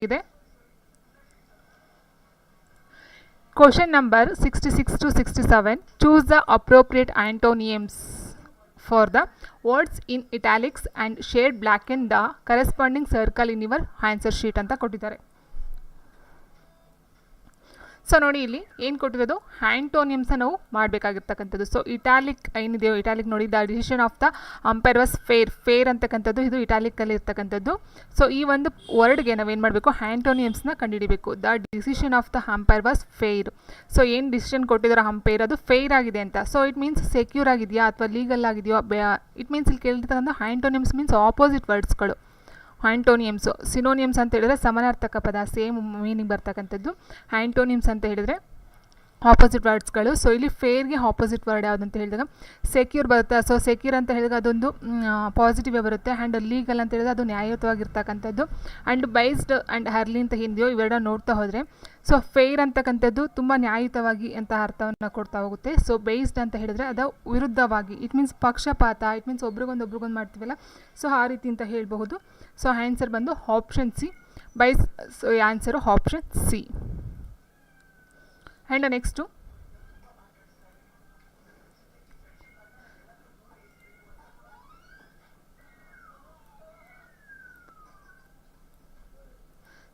ಇದೆ. Question number 66 to 67. Choose the appropriate antonyms for the words in italics and shade blacken the corresponding circle in your answer sheet ಅಂತ ಕೊಟ್ಟಿದ್ದಾರೆ. So ನೋಡಿ ಇಲ್ಲಿ ಏನು ಕೊಟ್ಟಿರೋದು antonyms ನಾವು ಮಾಡಬೇಕಾಗಿರ್ತಕ್ಕಂಥದ್ದು. ಸೊ ಇಟಾಲಿಕ್ ಏನಿದೆಯೋ ಇಟಾಲಿಕ್ ನೋಡಿ the decision of the umpire was fair ಅಂತಕ್ಕಂಥದ್ದು ಇದು ಇಟಾಲಿಕಲ್ಲಿ ಇರ್ತಕ್ಕಂಥದ್ದು. ಸೊ ಈ ಒಂದು ವರ್ಡ್ಗೆ ನಾವೇನು ಮಾಡಬೇಕು ಆ್ಯಂಟೋನಿಯಮ್ಸ್ನ ಕಂಡುಹಿಡಿಬೇಕು. The decision of the umpire was fair. So ಏನು ಡಿಸಿಷನ್ ಕೊಟ್ಟಿದ್ದಾರೆ ಅಂಪೈರ್ ಅದು ಫೇರ್ ಆಗಿದೆ ಅಂತ. ಸೊ ಇಟ್ ಮೀನ್ಸ್ ಸೆಕ್ಯೂರ್ ಆಗಿದೆಯಾ ಅಥವಾ ಲೀಗಲ್ ಆಗಿದೆಯೋ ಇಟ್ ಮೀನ್ಸ್ ಇಲ್ಲಿ ಕೇಳಿರ್ತಕ್ಕಂಥ ಆ್ಯಂಟೋನಿಯಮ್ಸ್ ಮೀನ್ಸ್ ಆಪೋಸಿಟ್ ವರ್ಡ್ಸ್ಗಳು. ಆ್ಯಂಟೋನಿಯಮ್ಸು ಸಿನೋನಿಯಮ್ಸ್ ಅಂತ ಹೇಳಿದ್ರೆ ಸಮಾನಾರ್ಥಕ ಪದ ಸೇಮ್ ಮೀನಿಂಗ್ ಬರ್ತಕ್ಕಂಥದ್ದು. ಆ್ಯಂಟೋನಿಯಮ್ಸ್ ಅಂತ ಹೇಳಿದರೆ ಆಪೋಸಿಟ್ ವರ್ಡ್ಸ್ಗಳು. ಸೊ ಇಲ್ಲಿ ಫೇರ್ಗೆ ಆಪೋಸಿಟ್ ವರ್ಡ್ ಯಾವುದಂತ ಹೇಳಿದಾಗ ಸೆಕ್ಯೂರ್ ಬರುತ್ತೆ. ಸೊ ಸೆಕ್ಯೂರ್ ಅಂತ ಹೇಳಿದಾಗ ಅದೊಂದು ಪಾಸಿಟಿವೇ ಬರುತ್ತೆ. ಆ್ಯಂಡ್ ಲೀಗಲ್ ಅಂತ ಹೇಳಿದ್ರೆ ಅದು ನ್ಯಾಯಯುತವಾಗಿರ್ತಕ್ಕಂಥದ್ದು. ಆ್ಯಂಡ್ ಬೈಸ್ಡ್ ಆ್ಯಂಡ್ ಹರ್ಲಿ ಅಂತ ಹಿಂದೆಯೋ ಇವೆರಡ ನೋಡ್ತಾ ಹೋದರೆ ಸೊ ಫೇರ್ ಅಂತಕ್ಕಂಥದ್ದು ತುಂಬ ನ್ಯಾಯಯುತವಾಗಿ ಅಂತ ಅರ್ಥವನ್ನು ಕೊಡ್ತಾ ಹೋಗುತ್ತೆ. ಸೊ ಬೇಸ್ಡ್ ಅಂತ ಹೇಳಿದ್ರೆ ಅದು ವಿರುದ್ಧವಾಗಿ ಇಟ್ ಮೀನ್ಸ್ ಪಕ್ಷಪಾತ ಇಟ್ ಮೀನ್ಸ್ ಒಬ್ರಿಗೊಂದು ಮಾಡ್ತೀವಲ್ಲ ಸೊ ಆ ರೀತಿ ಅಂತ ಹೇಳಬಹುದು. ಸೊ ಆನ್ಸರ್ ಬಂದು option C byes. So answer option C. And next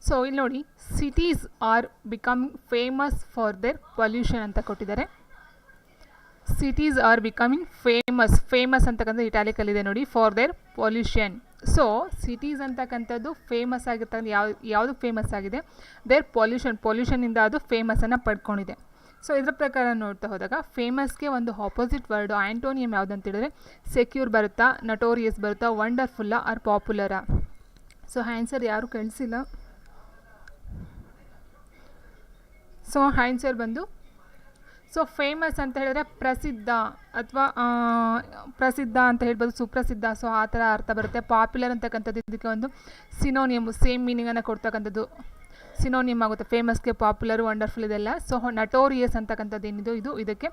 so ಇಲ್ಲಿ ನೋಡಿ cities are becoming famous for there pollution ಅಂತ ಕೊಟ್ಟಿದ್ದಾರೆ. ಸಿಟೀಸ್ ಆರ್ ಬಿಕಮಿಂಗ್ ಫೇಮಸ್ ಅಂತಕ್ಕಂಥ ಇಟಾಲಿಕಲ್ಲಿದೆ ನೋಡಿ for there pollution. So cities ಅಂತಕ್ಕಂಥದ್ದು ಫೇಮಸ್ ಆಗಿರ್ತಕ್ಕಂಥ ಯಾವುದು ಫೇಮಸ್ ಆಗಿದೆ ದೇರ್ ಪೊಲ್ಯೂಷನಿಂದ ಅದು ಫೇಮಸನ್ನು ಪಡ್ಕೊಂಡಿದೆ. ಸೊ ಇದರ ಪ್ರಕಾರ ನೋಡ್ತಾ ಹೋದಾಗ ಫೇಮಸ್ಗೆ ಒಂದು ಆಪೋಸಿಟ್ ವರ್ಡ್ ಆ್ಯಂಟೋನಿಯಮ್ ಯಾವುದು ಅಂತ ಹೇಳಿದ್ರೆ ಸೆಕ್ಯೂರ್ ಬರುತ್ತಾ, ನಟೋರಿಯಸ್ ಬರುತ್ತಾ, ವಂಡರ್ಫುಲ್ಲಾ ಆರ್ ಪಾಪ್ಯುಲರಾ. ಸೊ ಆನ್ಸರ್ ಯಾರು ಕಳಿಸಿಲ್ಲ. ಸೊ ಆನ್ಸರ್ ಬಂದು ಸೊ ಫೇಮಸ್ ಅಂತ ಹೇಳಿದ್ರೆ ಪ್ರಸಿದ್ಧ ಅಥವಾ ಪ್ರಸಿದ್ಧ ಅಂತ ಹೇಳ್ಬೋದು, ಸುಪ್ರಸಿದ್ಧ. ಸೊ ಆ ಥರ ಅರ್ಥ ಬರುತ್ತೆ. ಪಾಪ್ಯುಲರ್ ಅಂತಕ್ಕಂಥದ್ದು ಇದಕ್ಕೆ ಒಂದು ಸಿನೋನಿಯಮ್ ಸೇಮ್ ಮೀನಿಂಗನ್ನು ಕೊಡ್ತಕ್ಕಂಥದ್ದು ಸಿನೋನಿಯಮ್ ಆಗುತ್ತೆ. ಫೇಮಸ್ಗೆ ಪಾಪ್ಯುಲರ್ ವಂಡರ್ಫುಲ್ ಇದೆಲ್ಲ. ಸೊ ನಟೋರಿಯಸ್ ಅಂತಕ್ಕಂಥದ್ದು ಏನಿದೆ ಇದು ಇದಕ್ಕೆ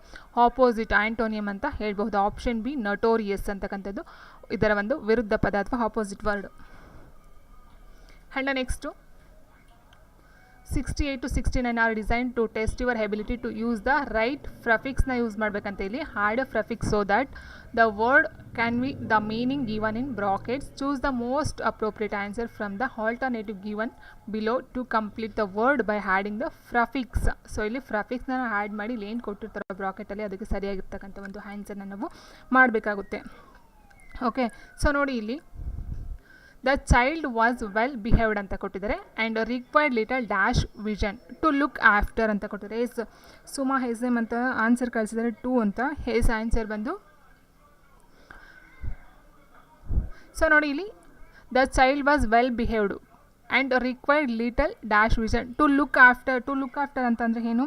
ಆಪೋಸಿಟ್ ಆ್ಯಂಟೋನಿಯಮ್ ಅಂತ ಹೇಳ್ಬಹುದು. ಆಪ್ಷನ್ ಬಿ ನಟೋರಿಯಸ್ ಅಂತಕ್ಕಂಥದ್ದು ಇದರ ಒಂದು ವಿರುದ್ಧ ಪದ ಅಥವಾ opposite word. And next 68 to 69 are design to test your ability to use the right ಪ್ರಫಿಕ್ಸ್ನ ಯೂಸ್ ಮಾಡಬೇಕಂತ ಇಲ್ಲಿ add a prefix so that the word can be the meaning given in brackets. Choose the most appropriate answer from the alternative given below to complete the word by adding the prefix. So ಇಲ್ಲಿ ಪ್ರಫಿಕ್ಸ್ನ add ಮಾಡಿ ಇಲ್ಲಿ ಏನು ಕೊಟ್ಟಿರ್ತಾರೋ ಬ್ರಾಕೆಟಲ್ಲಿ ಅದಕ್ಕೆ ಸರಿಯಾಗಿರ್ತಕ್ಕಂಥ ಒಂದು ಆನ್ಸರ್ನ ನಾವು ಮಾಡಬೇಕಾಗುತ್ತೆ. Okay, so ನೋಡಿ ಇಲ್ಲಿ the child was well behaved ಅಂತ ಕೊಟ್ಟಿದ್ದಾರೆ. And required little dash vision to look after ಅಂತ ಕೊಟ್ಟಿದ್ದಾರೆ. ಎಸ್ ಸುಮಾ ಹೆಸೆಮ್ ಅಂತ ಆನ್ಸರ್ ಕಳಿಸಿದ್ದಾರೆ 2 ಅಂತ. ಹೇಸ್ ಆನ್ಸರ್ ಬಂದು ಸೊ ನೋಡಿ ಇಲ್ಲಿ the child was well behaved and required little dash vision to look after ಅಂತಂದರೆ ಏನು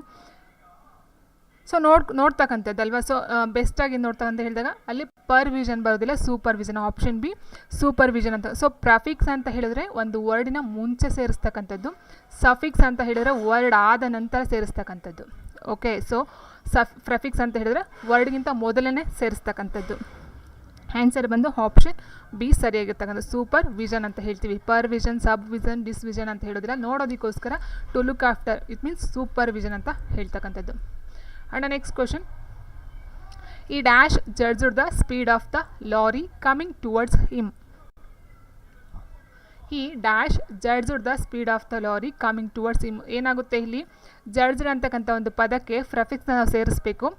ಸೊ ನೋಡ್ತಕ್ಕಂಥದ್ದಲ್ವ. ಸೊ ಬೆಸ್ಟಾಗಿ ನೋಡ್ತಕ್ಕಂಥ ಹೇಳಿದಾಗ ಅಲ್ಲಿ ಪರ್ ವಿಷನ್ ಬರೋದಿಲ್ಲ, super vision. Option B super vision ಅಂತ. ಸೊ ಪ್ರಫಿಕ್ಸ್ ಅಂತ ಹೇಳಿದ್ರೆ ಒಂದು ವರ್ಡಿನ ಮುಂಚೆ ಸೇರಿಸ್ತಕ್ಕಂಥದ್ದು. ಸಫಿಕ್ಸ್ ಅಂತ ಹೇಳಿದ್ರೆ ವರ್ಡ್ ಆದ ನಂತರ ಸೇರಿಸ್ತಕ್ಕಂಥದ್ದು. ಓಕೆ, ಸೊ ಪ್ರಫಿಕ್ಸ್ ಅಂತ ಹೇಳಿದ್ರೆ ವರ್ಡ್ಗಿಂತ ಮೊದಲನೇ ಸೇರಿಸ್ತಕ್ಕಂಥದ್ದು. ಆನ್ಸರ್ ಬಂದು ಆಪ್ಷನ್ ಬಿ ಸರಿಯಾಗಿರ್ತಕ್ಕಂಥ ಸೂಪರ್ ವಿಷನ್ ಅಂತ ಹೇಳ್ತೀವಿ. Per vision, sub vision, dis vision ಅಂತ ಹೇಳೋದಿಲ್ಲ. ನೋಡೋದಕ್ಕೋಸ್ಕರ to look after it means super vision ಅಂತ ಹೇಳ್ತಕ್ಕಂಥದ್ದು. And next question, he dash judged the speed of the lorry coming towards him. He dash judged the speed of the lorry coming towards him. ಏನಾಗುತ್ತೆ ಇಲ್ಲಿ judged ಅಂತಕ್ಕಂಥ ಒಂದು ಪದಕ್ಕೆ ಪ್ರಫಿಕ್ಸ್ನ ನಾವು ಸೇರಿಸಬೇಕು.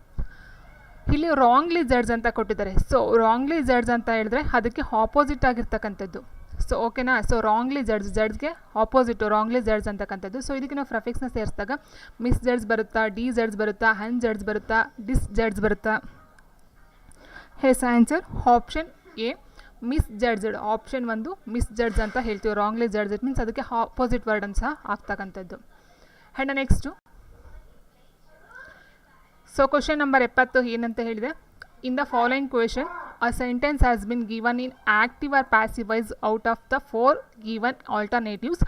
ಇಲ್ಲಿ ರಾಂಗ್ಲಿ ಜಡ್ಜ್ ಅಂತ ಕೊಟ್ಟಿದ್ದಾರೆ. ಸೊ ರಾಂಗ್ಲಿ ಜಡ್ಜ್ ಅಂತ ಹೇಳಿದ್ರೆ ಅದಕ್ಕೆ ಆಪೋಸಿಟ್ ಆಗಿರ್ತಕ್ಕಂಥದ್ದು. ಸೊ ಓಕೆನಾ. ಸೊ ರಾಂಗ್ಲಿ ಜಡ್ಜ್ಗೆ ಆಪೋಸಿಟು ರಾಂಗ್ಲಿ ಜಡ್ಜ್ ಅಂತಕ್ಕಂಥದ್ದು. ಸೊ ಇದಕ್ಕೆ ನಾವು ಪ್ರಫಿಕ್ಸ್ನ ಸೇರಿಸಿದಾಗ ಮಿಸ್ ಜಡ್ಜ್ ಬರುತ್ತಾ, ಡಿ ಜಡ್ಜ್ ಬರುತ್ತಾ, ಹನ್ ಜಡ್ಜ್ ಬರುತ್ತಾ, ಡಿಸ್ ಜಡ್ಜ್ ಬರುತ್ತಾ. Has answer option A misjudged. Option ಒಂದು ಮಿಸ್ ಜಡ್ಜ್ ಅಂತ ಹೇಳ್ತೀವಿ. ರಾಂಗ್ಲಿ ಜಡ್ಜ್ ಇಟ್ ಮೀನ್ಸ್ ಅದಕ್ಕೆ ಆಪೋಸಿಟ್ ವರ್ಡ್ ಅಂತ ಸಹ ಆಗ್ತಕ್ಕಂಥದ್ದು. And next so question number 70 ಏನಂತ ಹೇಳಿದೆ. In the following question, a sentence has been given in active or passive voice out of the 4 given alternatives.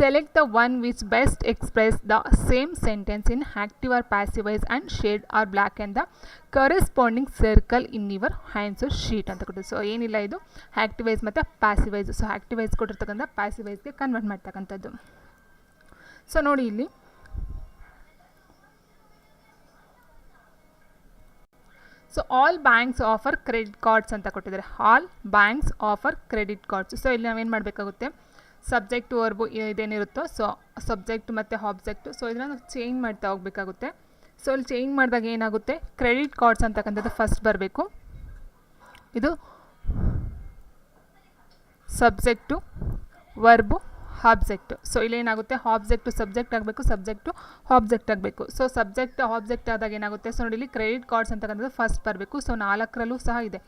Select the one which best expresses the same sentence in active or passive voice and shade or blacken the corresponding circle in your answer sheet ಅಂತ ಕೊಟ್ಟಿದ್ದು. So ಏನಿಲ್ಲ ಇದು active voice ಮತ್ತು passive voice. So active voice ಕೊಟ್ಟಿರ್ತಕ್ಕಂಥ passive ವಾಯ್ಸ್ಗೆ convert ಮಾಡ್ತಕ್ಕಂಥದ್ದು. So ನೋಡಿ ಇಲ್ಲಿ so all banks offer credit cards ಅಂತ ಕೊಟ್ಟಿದ್ದಾರೆ. All banks offer credit cards. So ಇಲ್ಲಿ ನಾವೇನು ಮಾಡಬೇಕಾಗುತ್ತೆ, ಸಬ್ಜೆಕ್ಟ್ ವರ್ಬು ಇದೇನಿರುತ್ತೋ ಸೊ ಸಬ್ಜೆಕ್ಟ್ ಮತ್ತು ಆಬ್ಜೆಕ್ಟ್, ಸೊ ಇದನ್ನು ನಾವು ಚೇಂಜ್ ಮಾಡ್ತಾ ಹೋಗಬೇಕಾಗುತ್ತೆ. ಸೊ ಇಲ್ಲಿ ಚೇಂಜ್ ಮಾಡಿದಾಗ ಏನಾಗುತ್ತೆ, ಕ್ರೆಡಿಟ್ ಕಾರ್ಡ್ಸ್ ಅಂತಕ್ಕಂಥದ್ದು ಫಸ್ಟ್ ಬರಬೇಕು. ಇದು ಸಬ್ಜೆಕ್ಟು ವರ್ಬು ಆಬ್ಜೆಕ್ಟು. ಸೊ ಇಲ್ಲೇನಾಗುತ್ತೆ, ಆಬ್ಜೆಕ್ಟು ಸಬ್ಜೆಕ್ಟ್ ಆಗಬೇಕು, ಸಬ್ಜೆಕ್ಟು ಆಬ್ಜೆಕ್ಟ್ ಆಗಬೇಕು. ಸೊ ಸಬ್ಜೆಕ್ಟ್ ಆಬ್ಜೆಕ್ಟ್ ಆದಾಗ ಏನಾಗುತ್ತೆ, ಸೊ ನೋಡಿ ಇಲ್ಲಿ ಕ್ರೆಡಿಟ್ ಕಾರ್ಡ್ಸ್ ಅಂತಕ್ಕಂಥದ್ದು ಫಸ್ಟ್ ಬರಬೇಕು. ಸೊ 4ರಲ್ಲೂ ಸಹ ಇದೆ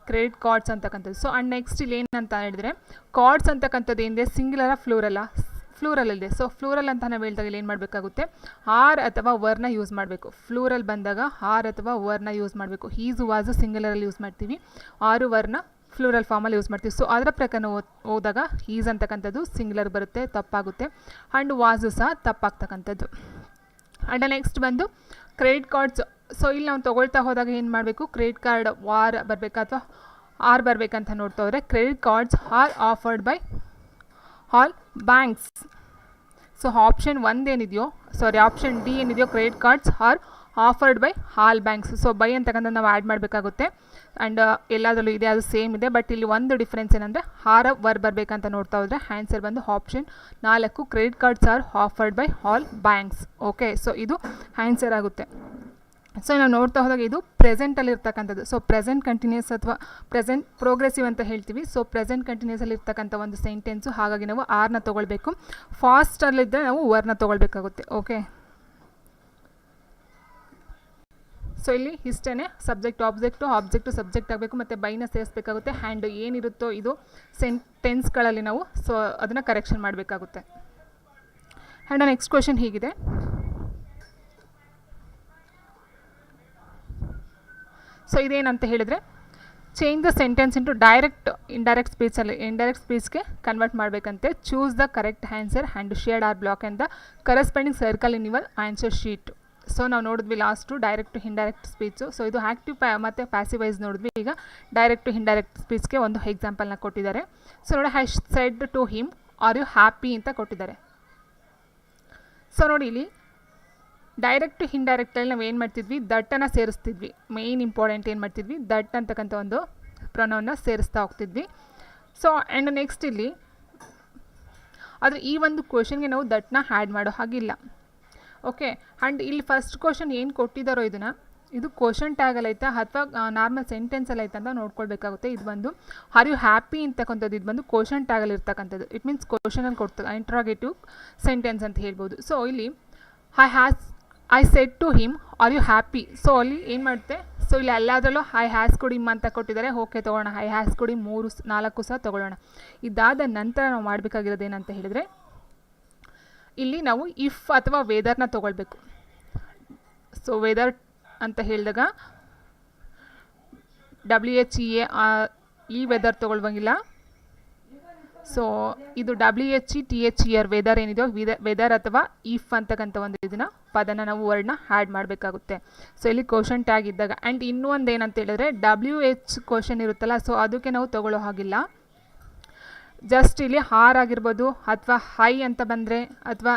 ಕ್ರೆಡಿಟ್ ಕಾರ್ಡ್ಸ್ ಅಂತಕ್ಕಂಥದ್ದು. ಸೊ ಆ್ಯಂಡ್ ನೆಕ್ಸ್ಟ್ ಇಲ್ಲಿ ಏನಂತ ಹೇಳಿದ್ರೆ, ಕಾರ್ಡ್ಸ್ ಅಂತಕ್ಕಂಥದ್ದು ಏನಿದೆ ಸಿಂಗ್ಯುಲರ ಫ್ಲೂರಲ್ಲ, ಫ್ಲೂರಲ್ ಇದೆ. ಸೊ ಫ್ಲೂರಲ್ ಅಂತ ನಾವು ಹೇಳಿದಾಗ ಇಲ್ಲಿ ಏನು ಮಾಡಬೇಕಾಗುತ್ತೆ, ಆರ್ ಅಥವಾ ವರ್ನ ಯೂಸ್ ಮಾಡಬೇಕು. ಫ್ಲೂರಲ್ ಬಂದಾಗ ಆರ್ ಅಥವಾ ವರ್ನ ಯೂಸ್ ಮಾಡಬೇಕು. ಈಸು ವಾಸು ಸಿಂಗ್ಯುಲರಲ್ಲಿ ಯೂಸ್ ಮಾಡ್ತೀವಿ, ಆರು ವರ್ನ ಫ್ಲೂರಲ್ ಫಾರ್ಮಲ್ಲಿ ಯೂಸ್ ಮಾಡ್ತೀವಿ. ಸೊ ಅದರ ಪ್ರಕಾರ ಹೋದಾಗ ಈಸ್ ಅಂತಕ್ಕಂಥದ್ದು ಸಿಂಗ್ಯುಲರ್ ಬರುತ್ತೆ, ತಪ್ಪಾಗುತ್ತೆ. ಆ್ಯಂಡ್ ವಾಸು ಸಹ ತಪ್ಪಾಗ್ತಕ್ಕಂಥದ್ದು. ಆ್ಯಂಡ್ ನೆಕ್ಸ್ಟ್ ಬಂದು ಕ್ರೆಡಿಟ್ ಕಾರ್ಡ್ಸ್. ಸೊ ಇಲ್ಲಿ ನಾವು ತೊಗೊಳ್ತಾ ಹೋದಾಗ ಏನು ಮಾಡಬೇಕು, ಕ್ರೆಡಿಟ್ ಕಾರ್ಡ್ ವಾರ್ ಬರಬೇಕಾ ಅಥವಾ ಆರ್ ಬರಬೇಕಂತ ನೋಡ್ತಾ ಹೋದರೆ, credit cards are offered by all banks. So option 1 ಏನಿದೆಯೋ, ಸಾರಿ ಆಪ್ಷನ್ ಡಿ ಏನಿದೆಯೋ, credit cards are offered by all banks. So by ಅಂತಕ್ಕಂಥ ನಾವು ಆ್ಯಡ್ ಮಾಡಬೇಕಾಗುತ್ತೆ. ಆ್ಯಂಡ್ ಎಲ್ಲದರಲ್ಲೂ ಇದೆ, ಅದು ಸೇಮ್ ಇದೆ. ಬಟ್ ಇಲ್ಲಿ ಒಂದು ಡಿಫ್ರೆನ್ಸ್ ಏನಂದರೆ ಆರ ವರ್ ಬರಬೇಕಂತ ನೋಡ್ತಾ ಹೋದರೆ ಆನ್ಸರ್ ಬಂದು option 4 credit cards are offered by all banks. Okay, so ಇದು ಆನ್ಸರ್ ಆಗುತ್ತೆ. ಸೊ ನಾವು ನೋಡ್ತಾ ಹೋದಾಗ ಇದು ಪ್ರೆಸೆಂಟಲ್ಲಿ ಇರ್ತಕ್ಕಂಥದ್ದು. ಸೊ ಪ್ರೆಸೆಂಟ್ ಕಂಟಿನ್ಯೂಸ್ ಅಥವಾ ಪ್ರೆಸೆಂಟ್ ಪ್ರೋಗ್ರೆಸಿವ್ ಅಂತ ಹೇಳ್ತೀವಿ. ಸೊ ಪ್ರೆಸೆಂಟ್ ಕಂಟಿನ್ಯೂಸಲ್ಲಿ ಇರ್ತಕ್ಕಂಥ ಒಂದು ಸೆಂಟೆನ್ಸು, ಹಾಗಾಗಿ ನಾವು ಆರ್ನ ತೊಗೊಳ್ಬೇಕು. ಫಾಸ್ಟಲ್ಲಿದ್ದರೆ ನಾವು ವರ್ನ ತೊಗೊಳ್ಬೇಕಾಗುತ್ತೆ. ಓಕೆ, ಸೊ ಇಲ್ಲಿ ಇಷ್ಟೇ, ಸಬ್ಜೆಕ್ಟ್ ಆಬ್ಜೆಕ್ಟು ಸಬ್ಜೆಕ್ಟ್ ಆಗಬೇಕು ಮತ್ತು ಬೈನ ಸೇರಿಸಬೇಕಾಗುತ್ತೆ. ಆ್ಯಂಡ್ ಏನಿರುತ್ತೋ ಇದು ಸೆಂಟೆನ್ಸ್ಗಳಲ್ಲಿ ನಾವು ಸೊ ಅದನ್ನು ಕರೆಕ್ಷನ್ ಮಾಡಬೇಕಾಗುತ್ತೆ. ಆ್ಯಂಡ್ ನೆಕ್ಸ್ಟ್ ಕ್ವೆಶನ್ ಹೀಗಿದೆ, ಸೊ ಇದೇನಂತ ಹೇಳಿದರೆ, change the sentence into direct indirect ಸ್ಪೀಚಲ್ಲಿ ಇಂಡೈರೆಕ್ಟ್ ಸ್ಪೀಚ್ಗೆ ಕನ್ವರ್ಟ್ ಮಾಡಬೇಕಂತೆ. Choose the correct answer and shade or blacken the corresponding circle in your answer sheet. So ನಾವು ನೋಡಿದ್ವಿ last direct to indirect speech. So ಇದು active ಮತ್ತು passive voice ನೋಡಿದ್ವಿ. ಈಗ direct to indirect ಸ್ಪೀಚ್ಗೆ ಒಂದು ಎಕ್ಸಾಂಪಲ್ನ ಕೊಟ್ಟಿದ್ದಾರೆ. ಸೊ ನೋಡಿ, has said to him are you happy ಅಂತ ಕೊಟ್ಟಿದ್ದಾರೆ. ಸೊ ನೋಡಿ ಇಲ್ಲಿ ಡೈರೆಕ್ಟ್ ಟು ಇಂಡೈರೆಕ್ಟಲ್ಲಿ ನಾವು ಏನು ಮಾಡ್ತಿದ್ವಿ, ದಟ್ಟನ್ನು ಸೇರಿಸ್ತಿದ್ವಿ. ಮೇಯ್ನ್ ಇಂಪಾರ್ಟೆಂಟ್ ಏನು ಮಾಡ್ತಿದ್ವಿ, ದಟ್ ಅಂತಕ್ಕಂಥ ಒಂದು ಪ್ರೊನೌನ್ನ ಸೇರಿಸ್ತಾ ಹೋಗ್ತಿದ್ವಿ. ಸೊ ಆ್ಯಂಡ್ ನೆಕ್ಸ್ಟ್ ಇಲ್ಲಿ ಆದರೆ ಈ ಒಂದು ಕ್ವೆಶನ್ಗೆ ನಾವು ದಟ್ನ ಆ್ಯಡ್ ಮಾಡೋ ಹಾಗಿಲ್ಲ. ಓಕೆ, ಆ್ಯಂಡ್ ಇಲ್ಲಿ ಫಸ್ಟ್ ಕ್ವೆಶನ್ ಏನು ಕೊಟ್ಟಿದ್ದಾರೋ ಇದು ಕ್ವೆಶನ್ ಟ್ಯಾಗಲ್ಲಿ ಐತಾ ಅಥವಾ ನಾರ್ಮಲ್ ಸೆಂಟೆನ್ಸಲ್ಲಿ ಐತೆ ಅಂತ ನೋಡ್ಕೊಳ್ಬೇಕಾಗುತ್ತೆ. ಇದು ಬಂದು ಆರ್ ಯು ಹ್ಯಾಪಿ ಅಂತಕ್ಕಂಥದ್ದು ಇದು ಬಂದು ಕ್ವೆಶನ್ ಟ್ಯಾಗಲ್ಲಿ ಇರ್ತಕ್ಕಂಥದ್ದು. ಇಟ್ ಮೀನ್ಸ್ ಕ್ವೆಶನಲ್ಲಿ ಕೊಡ್ತದೆ, ಇಂಟ್ರಾಗೇಟಿವ್ ಸೆಂಟೆನ್ಸ್ ಅಂತ ಹೇಳ್ಬೋದು. ಸೊ ಇಲ್ಲಿ I said to him are you happy. So ಅಲ್ಲಿ ಏನು ಮಾಡುತ್ತೆ, ಸೊ ಇಲ್ಲಿ ಎಲ್ಲದರಲ್ಲೂ ಐ ಹ್ಯಾಸ್ ಕುಡ್ ಹಿಮ್ ಅಂತ ಕೊಟ್ಟಿದ್ದಾರೆ. ಓಕೆ, ತೊಗೊಳ್ಳೋಣ. ಐ ಹ್ಯಾಸ್ ಕುಡ್ ಹಿಮ್ 3-4 ಸಹ ತೊಗೊಳ್ಳೋಣ. ಇದಾದ ನಂತರ ನಾವು ಮಾಡಬೇಕಾಗಿರೋದು ಏನಂತ ಹೇಳಿದರೆ, ಇಲ್ಲಿ ನಾವು ಇಫ್ ಅಥವಾ ವೆದರ್ನ ತೊಗೊಳ್ಬೇಕು. ಸೊ ವೆದರ್ ಅಂತ ಹೇಳಿದಾಗ WHEA ಈ ವೆದರ್ ತೊಗೊಳ್ವಂಗಿಲ್ಲ. ಸೊ ಇದು WHETHER ವೆದರ್ ಏನಿದೆಯೋ ವೆದರ್ ಅಥವಾ ಇಫ್ ಅಂತಕ್ಕಂಥ ಒಂದು ಇದನ್ನು ಪದನ ನಾವು ವರ್ಡ್ನ ಆ್ಯಡ್ ಮಾಡಬೇಕಾಗುತ್ತೆ. ಸೊ ಇಲ್ಲಿ ಕ್ವಶನ್ ಟ್ಯಾಗ್ ಇದ್ದಾಗ. ಆ್ಯಂಡ್ ಇನ್ನೂ ಒಂದು ಏನಂತ ಹೇಳಿದ್ರೆ WH ಕ್ವಶನ್ ಇರುತ್ತಲ್ಲ, ಸೊ ಅದಕ್ಕೆ ನಾವು ತೊಗೊಳ್ಳೋ ಹಾಗಿಲ್ಲ. ಜಸ್ಟ್ ಇಲ್ಲಿ ಹಾರ್ ಆಗಿರ್ಬೋದು ಅಥವಾ ಹೈ ಅಂತ ಬಂದರೆ ಅಥವಾ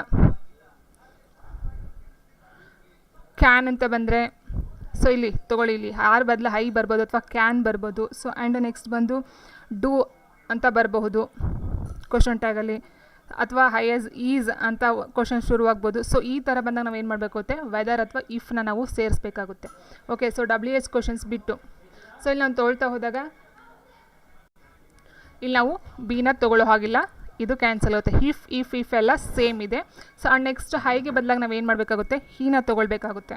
ಕ್ಯಾನ್ ಅಂತ ಬಂದರೆ, ಸೊ ಇಲ್ಲಿ ತೊಗೊಳ್ಳಿ, ಇಲ್ಲಿ ಹಾರ್ ಬದಲು ಹೈ ಬರ್ಬೋದು ಅಥವಾ ಕ್ಯಾನ್ ಬರ್ಬೋದು. ಸೊ ಆ್ಯಂಡ್ ನೆಕ್ಸ್ಟ್ ಬಂದು ಡೂ ಅಂತ ಬರಬಹುದು ಕ್ವಶನ್ ಟ್ಯಾಗಲ್ಲಿ, ಅಥವಾ ಹೈಯಸ್ ಈಸ್ ಅಂತ ಕ್ವಶನ್ ಶುರುವಾಗ್ಬೋದು. ಸೊ ಈ ಥರ ಬಂದಾಗ ನಾವು ಏನು ಮಾಡಬೇಕಾಗುತ್ತೆ, ವೆದರ್ ಅಥವಾ ಇಫ್ನ ನಾವು ಸೇರಿಸ್ಬೇಕಾಗುತ್ತೆ. ಓಕೆ, ಸೊ WH ಕ್ವಶನ್ಸ್ ಬಿಟ್ಟು ಸೊ ಇಲ್ಲಿ ನಾವು ತೊಗೊಳ್ತಾ ಹೋದಾಗ ಇಲ್ಲಿ ನಾವು ಬಿನ ತೊಗೊಳ್ಳೋ ಹಾಗಿಲ್ಲ, ಇದು ಕ್ಯಾನ್ಸಲ್ ಆಗುತ್ತೆ. ಇಫ್ ಎಲ್ಲ ಸೇಮ್ ಇದೆ. ಸೊ ನೆಕ್ಸ್ಟ್ ಹೈಗೆ ಬದಲಾಗಿ ನಾವು ಏನು ಮಾಡಬೇಕಾಗುತ್ತೆ, ಹೀನ ತೊಗೊಳ್ಬೇಕಾಗುತ್ತೆ.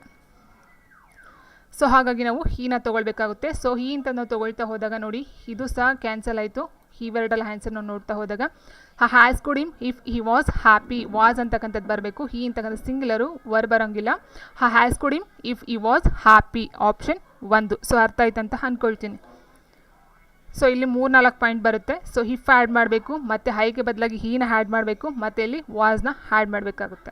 ಸೊ ಹಾಗಾಗಿ ನಾವು ಹೀನ ತೊಗೊಳ್ಬೇಕಾಗುತ್ತೆ. ಸೊ ಹೀ ಅಂತ ನಾವು ತೊಗೊಳ್ತಾ ಹೋದಾಗ ನೋಡಿ, ಇದು ಸಹ ಕ್ಯಾನ್ಸಲ್ ಆಯಿತು. ಈ ವರ್ಡಲ್ಲಿ ಆನ್ಸರ್ ನಾವು ನೋಡ್ತಾ ಹೋದಾಗ has could him if he was happy. Was ಅಂತಕ್ಕಂಥದ್ದು ಬರಬೇಕು, ಹೀ ಅಂತಕ್ಕಂಥ ಸಿಂಗ್ಯುಲರು ವರ್ ಬರೋಂಗಿಲ್ಲ. Has could him if he was happy, option 1. So ಅರ್ಥ ಆಯ್ತು ಅಂತ ಅಂದ್ಕೊಳ್ತೀನಿ. ಸೊ ಇಲ್ಲಿ 3-4 ಪಾಯಿಂಟ್ ಬರುತ್ತೆ. ಸೊ ಇಫ್ ಆ್ಯಡ್ ಮಾಡಬೇಕು, ಮತ್ತು ಹೈಗೆ ಬದಲಾಗಿ ಹೀನ ಆ್ಯಡ್ ಮಾಡಬೇಕು, ಮತ್ತು ಇಲ್ಲಿ ವಾಸ್ನ ಆ್ಯಡ್ ಮಾಡಬೇಕಾಗುತ್ತೆ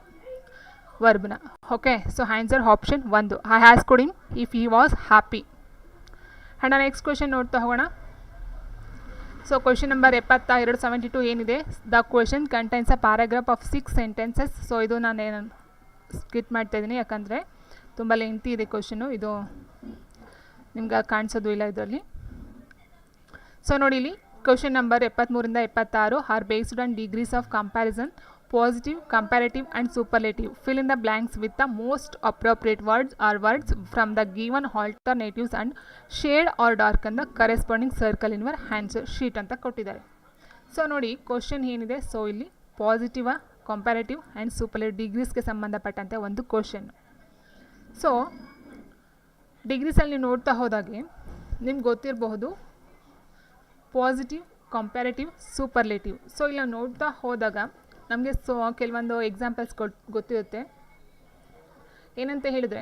ವರ್ಬ್ನ. Okay, so answer option 1. Has could him if he was happy. And next question ನೋಡ್ತಾ ಹೋಗೋಣ. ಸೊ ಕ್ವೆಶನ್ ನಂಬರ್ 72 ಏನಿದೆ, the question contains a paragraph of 6 sentences. So ಇದು ನಾನು ಸ್ಕಿಪ್ ಮಾಡ್ತಾಯಿದ್ದೀನಿ, ಯಾಕಂದರೆ ತುಂಬ ಲೆಂತಿ ಇದೆ ಕ್ವೆಶನು, ಇದು ನಿಮ್ಗೆ ಕಾಣಿಸೋದು ಇಲ್ಲ ಇದರಲ್ಲಿ. ಸೊ ನೋಡಿ ಇಲ್ಲಿ ಕ್ವೆಶನ್ ನಂಬರ್ 73 ಇಂದ 76 are based on degrees of comparison, positive, comparative and superlative. Fill in the blanks with the most appropriate words or words from the given alternatives and shade or dark on the corresponding circle in your answer sheet ಅಂತ ಕೊಟ್ಟಿದ್ದಾರೆ. So ನೋಡಿ question ಏನಿದೆ, so ಇಲ್ಲಿ positive, comparative and superlative ಡಿಗ್ರೀಸ್ಗೆ ಸಂಬಂಧಪಟ್ಟಂತೆ ಒಂದು question. So ಡಿಗ್ರೀಸಲ್ಲಿ ನೀವು ನೋಡ್ತಾ ಹೋದಾಗೆ ನಿಮ್ಗೆ ಗೊತ್ತಿರಬಹುದು ಪಾಸಿಟಿವ್, ಕಂಪ್ಯಾರೇಟಿವ್, ಸೂಪರ್ಲೇಟಿವ್. ಸೊ ಇಲ್ಲಿ ನಾವು ನೋಡ್ತಾ ಹೋದಾಗ ನಮಗೆ ಕೆಲವೊಂದು ಎಕ್ಸಾಂಪಲ್ಸ್ ಗೊತ್ತಿರುತ್ತೆ. ಏನಂತ ಹೇಳಿದ್ರೆ,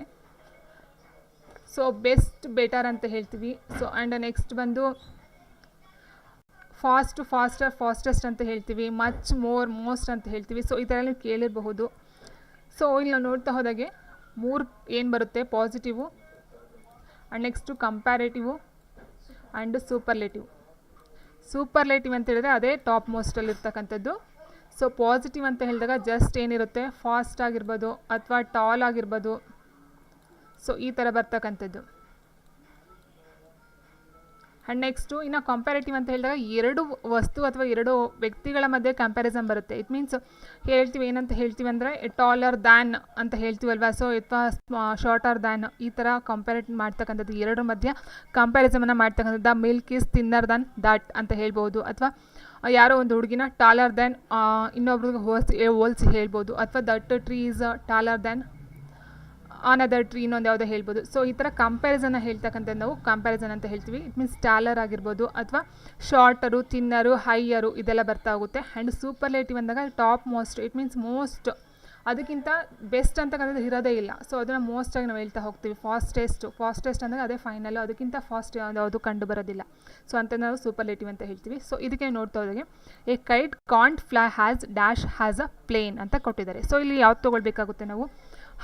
ಸೊ ಬೆಸ್ಟ್, ಬೆಟರ್ ಅಂತ ಹೇಳ್ತೀವಿ. ಸೊ ಆ್ಯಂಡ್ ನೆಕ್ಸ್ಟ್ ಬಂದು ಫಾಸ್ಟ್, ಫಾಸ್ಟರ್, ಫಾಸ್ಟೆಸ್ಟ್ ಅಂತ ಹೇಳ್ತೀವಿ. ಮಚ್, ಮೋರ್, ಮೋಸ್ಟ್ ಅಂತ ಹೇಳ್ತೀವಿ. ಸೊ ಈ ಥರ ನೀವು ಕೇಳಿರಬಹುದು. ಸೊ ಇಲ್ಲಿ ನಾವು ನೋಡ್ತಾ ಹೋದಾಗೆ 3 ಏನು ಬರುತ್ತೆ, positive and next comparative and superlative. Superlative ಅಂತ ಹೇಳಿದ್ರೆ ಅದೇ ಟಾಪ್ ಮೋಸ್ಟಲ್ಲಿ ಇರ್ತಕ್ಕಂಥದ್ದು. ಸೊ ಪಾಸಿಟಿವ್ ಅಂತ ಹೇಳಿದಾಗ ಜಸ್ಟ್ ಏನಿರುತ್ತೆ, ಫಾಸ್ಟ್ ಆಗಿರ್ಬೋದು ಅಥವಾ ಟಾಲ್ ಆಗಿರ್ಬೋದು. ಸೊ ಈ ಥರ ಬರ್ತಕ್ಕಂಥದ್ದು. ಆ್ಯಂಡ್ ನೆಕ್ಸ್ಟು ಇನ್ನು ಕಂಪ್ಯಾರೇಟಿವ್ ಅಂತ ಹೇಳಿದಾಗ 2 ವಸ್ತು ಅಥವಾ 2 ವ್ಯಕ್ತಿಗಳ ಮಧ್ಯೆ ಕಂಪ್ಯಾರಿಸನ್ ಬರುತ್ತೆ. ಇಟ್ ಮೀನ್ಸ್ ಹೇಳ್ತೀವಿ, ಏನಂತ ಹೇಳ್ತೀವಿ ಅಂದರೆ ಟಾಲರ್ ದ್ಯಾನ್ ಅಂತ ಹೇಳ್ತೀವಲ್ವಾ. ಸೊ ಅಥವಾ ಶಾರ್ಟರ್ ದ್ಯಾನ್, ಈ ಥರ ಕಂಪ್ಯಾರೇಟ್ ಮಾಡ್ತಕ್ಕಂಥದ್ದು, 2 ಮಧ್ಯೆ ಕಂಪ್ಯಾರಿಸಮನ್ನು ಮಾಡ್ತಕ್ಕಂಥದ್ದು. The milk is thinner than that ಅಂತ ಹೇಳ್ಬೋದು. ಅಥವಾ ಯಾರೋ ಒಂದು ಹುಡುಗಿನ ಟಾಲರ್ ದ್ಯಾನ್ ಇನ್ನೊಬ್ರಿಗೆ ಹೋಲ್ಸಿ ಹೇಳ್ಬೋದು. ಅಥವಾ that tree is taller than another tree, ಇನ್ನೊಂದು ಯಾವುದೋ ಹೇಳ್ಬೋದು. ಸೊ ಈ ಥರ ಕಂಪ್ಯಾರಿಸನ್ನ ಹೇಳ್ತಕ್ಕಂಥದ್ದು ನಾವು ಕಂಪ್ಯಾರಿಸನ್ ಅಂತ ಹೇಳ್ತೀವಿ. ಇಟ್ ಮೀನ್ಸ್ ಟಾಲರ್ ಆಗಿರ್ಬೋದು ಅಥವಾ ಶಾರ್ಟರು, ತಿನ್ನರು, ಹೈಯರು, ಇದೆಲ್ಲ ಬರ್ತಾ ಹೋಗುತ್ತೆ. ಆ್ಯಂಡ್ ಸೂಪರ್ಲೇಟಿವ್ ಅಂದಾಗ top most, it means most, ಅದಕ್ಕಿಂತ ಬೆಸ್ಟ್ ಅಂತಕ್ಕಂಥದ್ದು ಇರೋದೇ ಇಲ್ಲ. ಸೊ ಅದನ್ನು ಮೋಸ್ಟಾಗಿ ನಾವು ಹೇಳ್ತಾ ಹೋಗ್ತೀವಿ. ಫಾಸ್ಟೆಸ್ಟ್ ಅಂದರೆ ಅದೇ ಫೈನಲ್ಲು, ಅದಕ್ಕಿಂತ ಫಾಸ್ಟ್ ಯಾವುದು ಕಂಡು ಬರೋದಿಲ್ಲ. ಸೊ ಅಂತ ನಾವು ಸೂಪರ್ಲೇಟಿವ್ ಅಂತ ಹೇಳ್ತೀವಿ. ಸೊ ಇದಕ್ಕೆ ನೋಡ್ತಾ ಹೋದಾಗೆ a kite can't fly has dash has a plane ಅಂತ ಕೊಟ್ಟಿದ್ದಾರೆ. ಸೊ ಇಲ್ಲಿ ಯಾವ್ದು ತೊಗೊಳ್ಬೇಕಾಗುತ್ತೆ ನಾವು,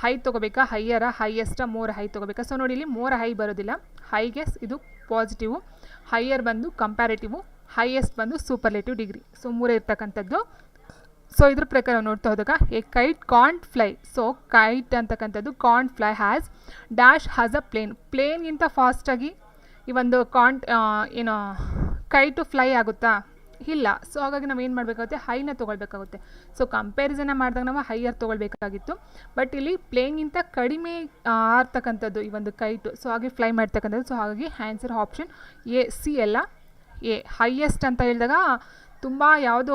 ಹೈ ತೊಗೋಬೇಕಾ, ಹೈಯರ, ಹೈಯೆಸ್ಟ, ಮೋರ್ ಹೈ ತೊಗೋಬೇಕಾ. ಸೊ ನೋಡಿ ಇಲ್ಲಿ ಮೋರ್ ಹೈ ಬರೋದಿಲ್ಲ. ಹೈಗೆ ಇದು ಪಾಸಿಟಿವು, ಹೈಯರ್ ಬಂದು ಕಂಪ್ಯಾರೇಟಿವು, ಹೈಯೆಸ್ಟ್ ಬಂದು ಸೂಪರ್ಲೇಟಿವ್ ಡಿಗ್ರಿ. ಸೊ 3 ಇರ್ತಕ್ಕಂಥದ್ದು. ಸೊ ಇದ್ರ ಪ್ರಕಾರ ನೋಡ್ತಾ ಹೋದಾಗ A kite can't fly. So kite ಅಂತಕ್ಕಂಥದ್ದು can't fly has dash has a plane. ಪ್ಲೇನ್ಗಿಂತ ಫಾಸ್ಟಾಗಿ ಈ ಒಂದು ಏನು ಕೈಟು ಫ್ಲೈ ಆಗುತ್ತಾ, ಇಲ್ಲ. ಸೊ ಹಾಗಾಗಿ ನಾವು ಏನು ಮಾಡಬೇಕಾಗುತ್ತೆ, ಹೈನ ತೊಗೊಳ್ಬೇಕಾಗುತ್ತೆ. ಸೊ ಕಂಪ್ಯಾರಿಸನ್ನ ಮಾಡಿದಾಗ ನಾವು ಹೈಯರ್ ತೊಗೊಳ್ಬೇಕಾಗಿತ್ತು. ಬಟ್ ಇಲ್ಲಿ ಪ್ಲೇನ್ಗಿಂತ ಕಡಿಮೆ ಆಗ್ತಕ್ಕಂಥದ್ದು ಈ ಒಂದು ಕೈಟು. ಸೊ ಹಾಗೆ ಫ್ಲೈ ಮಾಡ್ತಕ್ಕಂಥದ್ದು. ಸೊ ಹಾಗಾಗಿ ಆನ್ಸರ್ ಆಪ್ಷನ್ ಎ, ಸಿ ಎಲ್ಲ ಎ. ಹೈಯೆಸ್ಟ್ ಅಂತ ಹೇಳಿದಾಗ ತುಂಬ ಯಾವುದು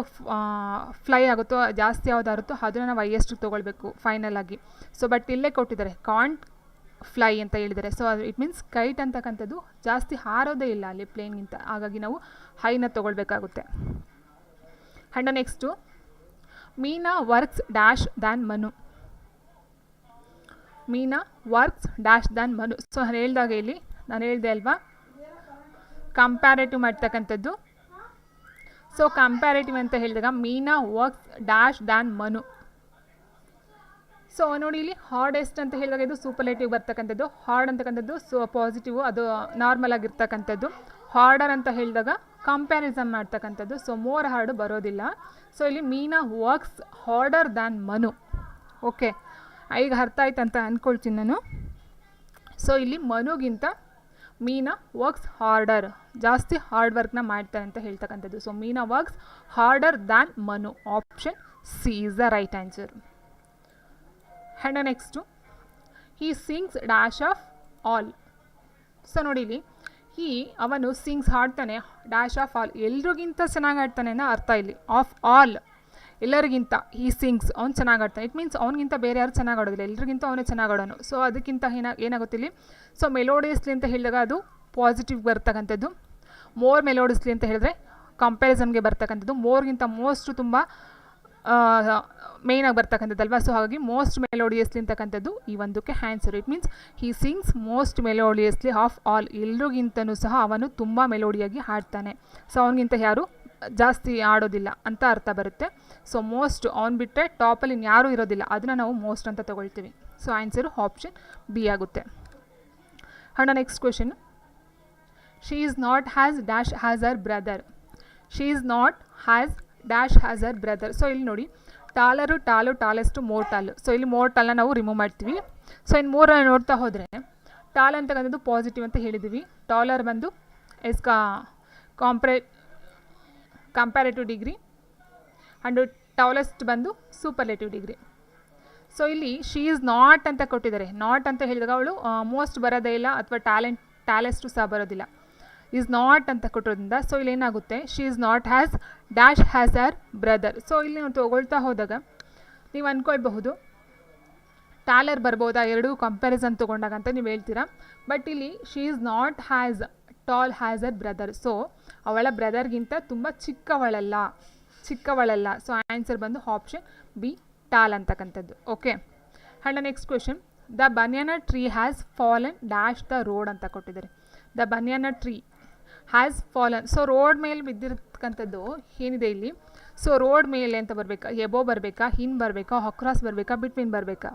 ಫ್ಲೈ ಆಗುತ್ತೋ, ಜಾಸ್ತಿ ಯಾವುದಾಗುತ್ತೋ ಅದನ್ನು ನಾವು ಹೈಯೆಸ್ಟಿಗೆ ತೊಗೊಳ್ಬೇಕು ಫೈನಲ್ ಆಗಿ. ಸೊ ಬಟ್ ಇಲ್ಲೇ ಕೊಟ್ಟಿದ್ದಾರೆ ಕಾಂಟ್ ಫ್ಲೈ ಅಂತ ಹೇಳಿದ್ದಾರೆ. ಸೊ ಅದು ಇಟ್ ಮೀನ್ಸ್ ಕೈಟ್ ಅಂತಕ್ಕಂಥದ್ದು ಜಾಸ್ತಿ ಹಾರೋದೇ ಇಲ್ಲ ಅಲ್ಲಿ ಪ್ಲೇನ್ಗಿಂತ. ಹಾಗಾಗಿ ನಾವು ಹೈನ ತೊಗೊಳ್ಬೇಕಾಗುತ್ತೆ. And next Meena works dash than Manu. Meena works dash than Manu. So ಹೇಳಿದಾಗ ಇಲ್ಲಿ ನಾನು ಹೇಳಿದೆ ಅಲ್ವಾ, ಕಂಪ್ಯಾರೇಟಿವ್ ಮಾಡ್ತಕ್ಕಂಥದ್ದು. ಸೊ ಕಂಪ್ಯಾರೇಟಿವ್ ಅಂತ ಹೇಳಿದಾಗ Meena works dash than Manu. So ನೋಡಿ ಇಲ್ಲಿ ಹಾರ್ಡೆಸ್ಟ್ ಅಂತ ಹೇಳಿದಾಗ ಇದು ಸೂಪರ್ಲೇಟಿವ್ ಬರ್ತಕ್ಕಂಥದ್ದು. ಹಾರ್ಡ್ ಅಂತಕ್ಕಂಥದ್ದು ಪಾಸಿಟಿವ್, ಅದು ನಾರ್ಮಲ್ ಆಗಿರ್ತಕ್ಕಂಥದ್ದು. ಹಾರ್ಡರ್ ಅಂತ ಹೇಳಿದಾಗ ಕಂಪ್ಯಾರಿಸನ್ ಮಾಡ್ತಕ್ಕಂಥದ್ದು. ಸೊ ಮೋರ್ ಹಾರ್ಡ್ ಬರೋದಿಲ್ಲ. ಸೊ ಇಲ್ಲಿ Meena works harder than Manu. Okay, ಈಗ ಅರ್ಥ ಆಯ್ತು ಅಂತ ಅಂದ್ಕೊಳ್ತೀನಿ ನಾನು. ಸೊ ಇಲ್ಲಿ ಮನುಗಿಂತ ಮೀನಾ ವರ್ಕ್ಸ್ ಹಾರ್ಡರ್, ಜಾಸ್ತಿ ಹಾರ್ಡ್ ವರ್ಕ್ನ ಮಾಡ್ತಾರೆ ಅಂತ ಹೇಳ್ತಕ್ಕಂಥದ್ದು. So Meena works harder than Manu. Option C is the right answer. And next he sings dash of all. So ನೋಡಿ ಇಲ್ಲಿ ಅವನು ಸಿಂಗ್ಸ್ ಹಾಡ್ತಾನೆ ಡ್ಯಾಶ್ ಆಫ್ ಆಲ್, ಎಲ್ರಿಗಿಂತ ಚೆನ್ನಾಗಿ ಆಡ್ತಾನೆ ಅನ್ನೋ ಅರ್ಥ ಇಲ್ಲಿ. ಆಫ್ ಆಲ್, ಎಲ್ಲರಿಗಿಂತ. ಹೀ ಸಿಂಗ್ಸ್, ಅವ್ನು ಚೆನ್ನಾಗಿ ಆಡ್ತಾನೆ. ಇಟ್ ಮೀನ್ಸ್ ಅವ್ನಿಗಿಂತ ಬೇರೆ ಯಾರು ಚೆನ್ನಾಗಿ ಆಡೋದಿಲ್ಲ, ಎಲ್ರಿಗಿಂತ ಅವನೇ ಚೆನ್ನಾಗಿ ಆಡೋನು. ಸೊ ಅದಕ್ಕಿಂತ ಏನಾಗುತ್ತೆ ಇಲ್ಲಿ, ಸೊ ಮೆಲೋಡಿಯಸ್ಲಿ ಅಂತ ಹೇಳಿದಾಗ ಅದು ಪಾಸಿಟಿವ್ ಬರ್ತಕ್ಕಂಥದ್ದು. ಮೋರ್ ಮೆಲೋಡಿಯಸ್ಲಿ ಅಂತ ಹೇಳಿದ್ರೆ ಕಂಪ್ಯಾರಿಸನ್ಗೆ ಬರ್ತಕ್ಕಂಥದ್ದು. ಮೋರ್ಗಿಂತ ಮೋಸ್ಟ್ ತುಂಬ ಮೇಯ್ನಾಗಿ ಬರ್ತಕ್ಕಂಥದ್ದಲ್ವಾ. ಸೊ ಹಾಗಾಗಿ ಮೋಸ್ಟ್ ಮೆಲೋಡಿಯಸ್ಲಿ ಅಂತಕ್ಕಂಥದ್ದು ಈ ಒಂದಕ್ಕೆ answer. It means he sings most melodiously of all, ಎಲ್ರಿಗಿಂತನೂ ಸಹ ಅವನು ತುಂಬ ಮೆಲೋಡಿಯಾಗಿ ಹಾಡ್ತಾನೆ. ಸೊ ಅವನಿಗಿಂತ ಯಾರು ಜಾಸ್ತಿ ಆಡೋದಿಲ್ಲ ಅಂತ ಅರ್ಥ ಬರುತ್ತೆ. ಸೊ ಮೋಸ್ಟ್ ಅವ್ನು ಬಿಟ್ಟರೆ ಟಾಪಲ್ಲಿ ಇನ್ಯಾರೂ ಇರೋದಿಲ್ಲ, ಅದನ್ನು ನಾವು ಮೋಸ್ಟ್ ಅಂತ ತೊಗೊಳ್ತೀವಿ. ಸೊ ಆನ್ಸರು ಆಪ್ಷನ್ ಬಿ ಆಗುತ್ತೆ. And next question, she is not has dash has her brother. She is not has dash has her brother. So ಇಲ್ಲಿ ನೋಡಿ ಟಾಲರು ಟಾಲು ಟಾಲೆಸ್ಟು ಮೋರ್ ಟಾಲು. ಸೊ ಇಲ್ಲಿ ಮೋರ್ ಟಾಲ್ನ ನಾವು ರಿಮೂವ್ ಮಾಡ್ತೀವಿ. So ಇನ್ನು ಮೂರನ್ನು ನೋಡ್ತಾ ಹೋದರೆ ಟಾಲ್ ಅಂತಕ್ಕಂಥದ್ದು ಪಾಸಿಟಿವ್ ಅಂತ ಹೇಳಿದ್ದೀವಿ. ಟಾಲರ್ ಬಂದು is comparative degree and tallest ಬಂದು ಸೂಪರ್ಲೇಟಿವ್ ಡಿಗ್ರಿ. ಸೊ ಇಲ್ಲಿ ಶಿ ಈಸ್ ನಾಟ್ ಅಂತ ಕೊಟ್ಟಿದ್ದಾರೆ. ನಾಟ್ ಅಂತ ಹೇಳಿದಾಗ ಅವಳು ಮೋಸ್ಟ್ ಬರೋದೇ ಇಲ್ಲ ಅಥವಾ ಟ್ಯಾಲೆಸ್ಟು ಸಹ ಬರೋದಿಲ್ಲ. ಈಸ್ ನಾಟ್ ಅಂತ ಕೊಟ್ಟಿರೋದ್ರಿಂದ ಸೊ ಇಲ್ಲಿ ಏನಾಗುತ್ತೆ, she is not has dash has her brother. So ಇಲ್ಲಿ ನಾವು ತೊಗೊಳ್ತಾ ಹೋದಾಗ ನೀವು ಅಂದ್ಕೊಳ್ಬಹುದು ಟಾಲರ್ ಬರ್ಬೋದಾ ಎರಡೂ ಕಂಪ್ಯಾರಿಸನ್ ತೊಗೊಂಡಾಗ ಅಂತ ನೀವು ಹೇಳ್ತೀರಾ. ಬಟ್ ಇಲ್ಲಿ she is not as tall as her brother. So ಅವಳ ಬ್ರದರ್ಗಿಂತ ತುಂಬ ಚಿಕ್ಕವಳಲ್ಲ. ಸೊ ಆನ್ಸರ್ ಬಂದು ಆಪ್ಷನ್ ಬಿ ಟಾಲ್ ಅಂತಕ್ಕಂಥದ್ದು. Okay. And next question, the banyan tree has fallen dash the road ಅಂತ ಕೊಟ್ಟಿದ್ದಾರೆ. The banyan tree has fallen. So road ಮೇಲೆ ಬಿದ್ದಿರ್ತಕ್ಕಂಥದ್ದು ಏನಿದೆ ಇಲ್ಲಿ, ಸೊ ರೋಡ್ ಮೇಲೆ ಅಂತ ಬರಬೇಕಾ, ಎಬೋ ಬರಬೇಕಾ, ಹಿನ್ ಬರಬೇಕಾ, ಅಕ್ರಾಸ್ ಬರಬೇಕಾ, ಬಿಟ್ವೀನ್ ಬರಬೇಕಾ?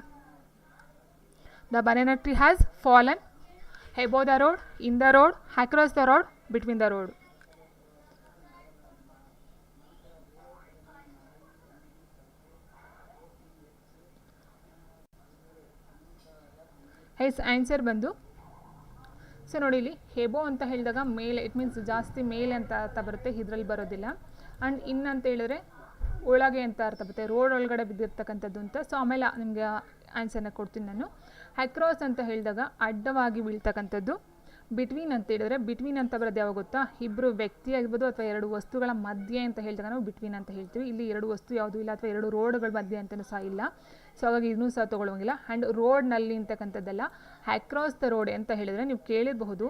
The banyan tree has fallen above the road, in the road, across the road, between the road. Yes answer ಬಂದು ಸೊ ನೋಡಿ ಇಲ್ಲಿ ಹೆಬೋ ಅಂತ ಹೇಳಿದಾಗ ಮೇಲೆ, ಇಟ್ ಮೀನ್ಸ್ ಜಾಸ್ತಿ ಮೇಲೆ ಅಂತ ಅರ್ಥ ಬರುತ್ತೆ, ಇದರಲ್ಲಿ ಬರೋದಿಲ್ಲ. ಆ್ಯಂಡ್ ಇನ್ ಅಂತ ಹೇಳಿದ್ರೆ ಒಳಗೆ ಅಂತ ಅರ್ಥ ಬರುತ್ತೆ, ರೋಡ್ ಒಳಗಡೆ ಬಿದ್ದಿರ್ತಕ್ಕಂಥದ್ದು ಅಂತ. ಸೊ ಆಮೇಲೆ ನಿಮಗೆ ಆನ್ಸರ್ನ ಕೊಡ್ತೀನಿ ನಾನು. ಅಕ್ರಾಸ್ ಅಂತ ಹೇಳಿದಾಗ ಅಡ್ಡವಾಗಿ ಬೀಳ್ತಕ್ಕಂಥದ್ದು. ಬಿಟ್ವೀನ್ ಅಂತ ಹೇಳಿದ್ರೆ ಬಿಟ್ವೀನ್ ಅಂತ ಬರೋದು ಯಾವಾಗ ಗೊತ್ತಾ, ಇಬ್ಬರು ವ್ಯಕ್ತಿ ಆಗಿರ್ಬೋದು ಅಥವಾ ಎರಡು ವಸ್ತುಗಳ ಮಧ್ಯೆ ಅಂತ ಹೇಳಿದಾಗ ನಾವು ಬಿಟ್ವೀನ್ ಅಂತ ಹೇಳ್ತೀವಿ. ಇಲ್ಲಿ ಎರಡು ವಸ್ತು ಯಾವುದೂ ಇಲ್ಲ ಅಥವಾ ಎರಡು ರೋಡ್ಗಳ ಮಧ್ಯೆ ಅಂತಲೂ ಸಹ ಇಲ್ಲ. ಸೊ ಹಾಗಾಗಿ ಇದನ್ನೂ ಸಹ ತೊಗೊಳ್ಳೋಂಗಿಲ್ಲ. ಆ್ಯಂಡ್ ರೋಡ್ನಲ್ಲಿ ಅಂತಕ್ಕಂಥದ್ದೆಲ್ಲ ಅಕ್ರಾಸ್ ದ ರೋಡ್ ಅಂತ ಹೇಳಿದರೆ ನೀವು ಕೇಳಿರಬಹುದು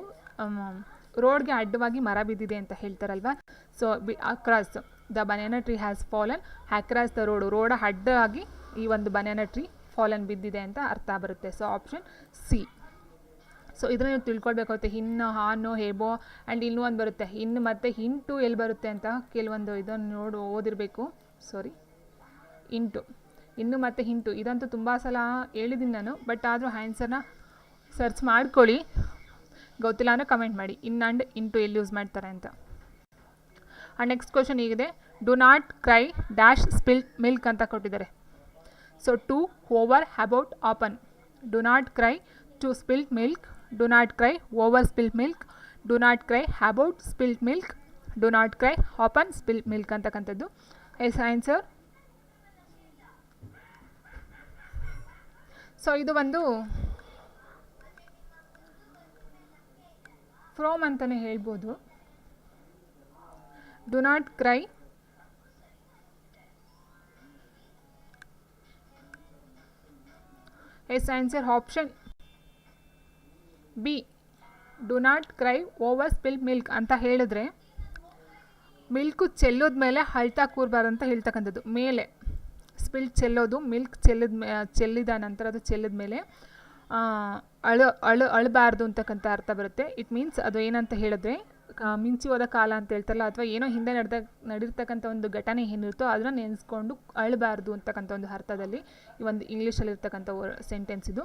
ರೋಡ್ಗೆ ಅಡ್ಡವಾಗಿ ಮರ ಬಿದ್ದಿದೆ ಅಂತ ಹೇಳ್ತಾರಲ್ವ. So across the banyan tree has fallen across the road, ರೋಡ ಅಡ್ಡವಾಗಿ ಈ ಒಂದು ಬನ್ಯಾನ ಟ್ರೀ ಫಾಲನ್ ಬಿದ್ದಿದೆ ಅಂತ ಅರ್ಥ ಬರುತ್ತೆ. So option C. ಸೊ ಇದನ್ನು ನೀವು ತಿಳ್ಕೊಳ್ಬೇಕಾಗುತ್ತೆ. ಹಿನ್ನು, ಹಾನು, ಹೇಬೋ ಆ್ಯಂಡ್ ಇನ್ನೂ ಒಂದು ಬರುತ್ತೆ ಇನ್ನು ಮತ್ತು ಹಿಂಟು ಎಲ್ಲಿ ಬರುತ್ತೆ ಅಂತ ಕೆಲವೊಂದು ಇದನ್ನು ಓದಿರಬೇಕು. ಸಾರಿ, ಇಂಟು, ಇನ್ನು ಮತ್ತು ಹಿಂಟು ಇದಂತೂ ತುಂಬ ಸಲ ಹೇಳಿದ್ದೀನಿ ನಾನು. ಬಟ್ ಆದರೂ ಆನ್ಸರ್ನ ಸರ್ಚ್ ಮಾಡ್ಕೊಳ್ಳಿ, ಗೊತ್ತಿಲ್ಲ ಅಂದರೆ ಕಮೆಂಟ್ ಮಾಡಿ ಇನ್ ಆ್ಯಂಡ್ ಇಂಟು ಎಲ್ಲಿ ಯೂಸ್ ಮಾಡ್ತಾರೆ ಅಂತ. ಆ್ಯಂಡ್ ನೆಕ್ಸ್ಟ್ ಕ್ವಶನ್ ಹೀಗಿದೆ, do not cry dash spilt milk ಅಂತ ಕೊಟ್ಟಿದ್ದಾರೆ. So to, over, about, upon. Do not cry to spilt milk, do not cry over spilt milk, do not cry about spilt milk, do not cry upon spilt milk ಅಂತಕ್ಕಂಥದ್ದು. Yes answer. So ಇದು ಒಂದು from ಅಂತಲೇ ಹೇಳ್ಬೋದು. Do not cry yes answer option B do not cry over spilt milk ಅಂತ ಹೇಳಿದ್ರೆ milk ಚೆಲ್ಲೋದ ಮೇಲೆ ಅಳ್ತಾ ಕೂರಬಾರ್ದು ಅಂತ ಹೇಳ್ತಕ್ಕಂಥದ್ದು. ಮೇಲೆ ಸ್ಪಿಲ್ಟ್ ಚೆಲ್ಲೋದು, ಮಿಲ್ಕ್ ಚೆಲ್ಲಿದ ನಂತರ ಅದು ಚೆಲ್ಲಿದ ಮೇಲೆ ಅಳಬಾರ್ದು ಅಂತಕ್ಕಂಥ ಅರ್ಥ ಬರುತ್ತೆ. ಇಟ್ ಮೀನ್ಸ್ ಅದು ಏನಂತ ಹೇಳಿದ್ರೆ ಮಿಂಚಿ ಹೋದ ಕಾಲ ಅಂತ ಹೇಳ್ತಾರಲ್ಲ, ಅಥವಾ ಏನೋ ಹಿಂದೆ ನಡೀರ್ತಕ್ಕಂಥ ಒಂದು ಘಟನೆ ಏನಿರುತ್ತೋ ಅದನ್ನು ನೆನೆಸ್ಕೊಂಡು ಅಳಬಾರ್ದು ಅಂತಕ್ಕಂಥ ಒಂದು ಅರ್ಥದಲ್ಲಿ ಈ ಒಂದು ಇಂಗ್ಲೀಷಲ್ಲಿರ್ತಕ್ಕಂಥ ಸೆಂಟೆನ್ಸ್ ಇದು.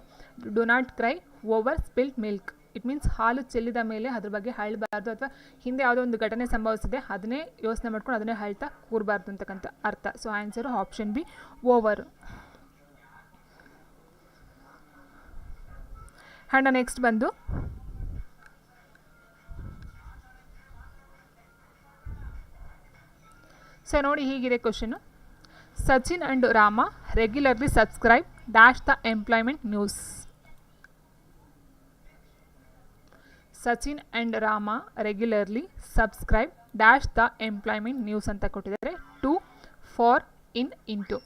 Do not cry over spilt milk, it means ಹಾಲು ಚೆಲ್ಲಿದ ಮೇಲೆ ಅದ್ರ ಬಗ್ಗೆ ಅಳಬಾರ್ದು, ಅಥವಾ ಹಿಂದೆ ಯಾವುದೋ ಒಂದು ಘಟನೆ ಸಂಭವಿಸಿದೆ ಅದನ್ನೇ ಯೋಚನೆ ಮಾಡ್ಕೊಂಡು ಅದನ್ನೇ ಅಳ್ತಾ ಕೂರಬಾರ್ದು ಅಂತಕ್ಕಂಥ ಅರ್ಥ. So answer option B over. And next ಬಂದು ಸೊ ನೋಡಿ ಹೀಗಿದೆ question. Sachin and Rama regularly subscribe dash the employment news. Sachin and Rama regularly subscribe dash the employment news ಅಂತ ಕೊಟ್ಟಿದ್ದಾರೆ. To, for, in, into.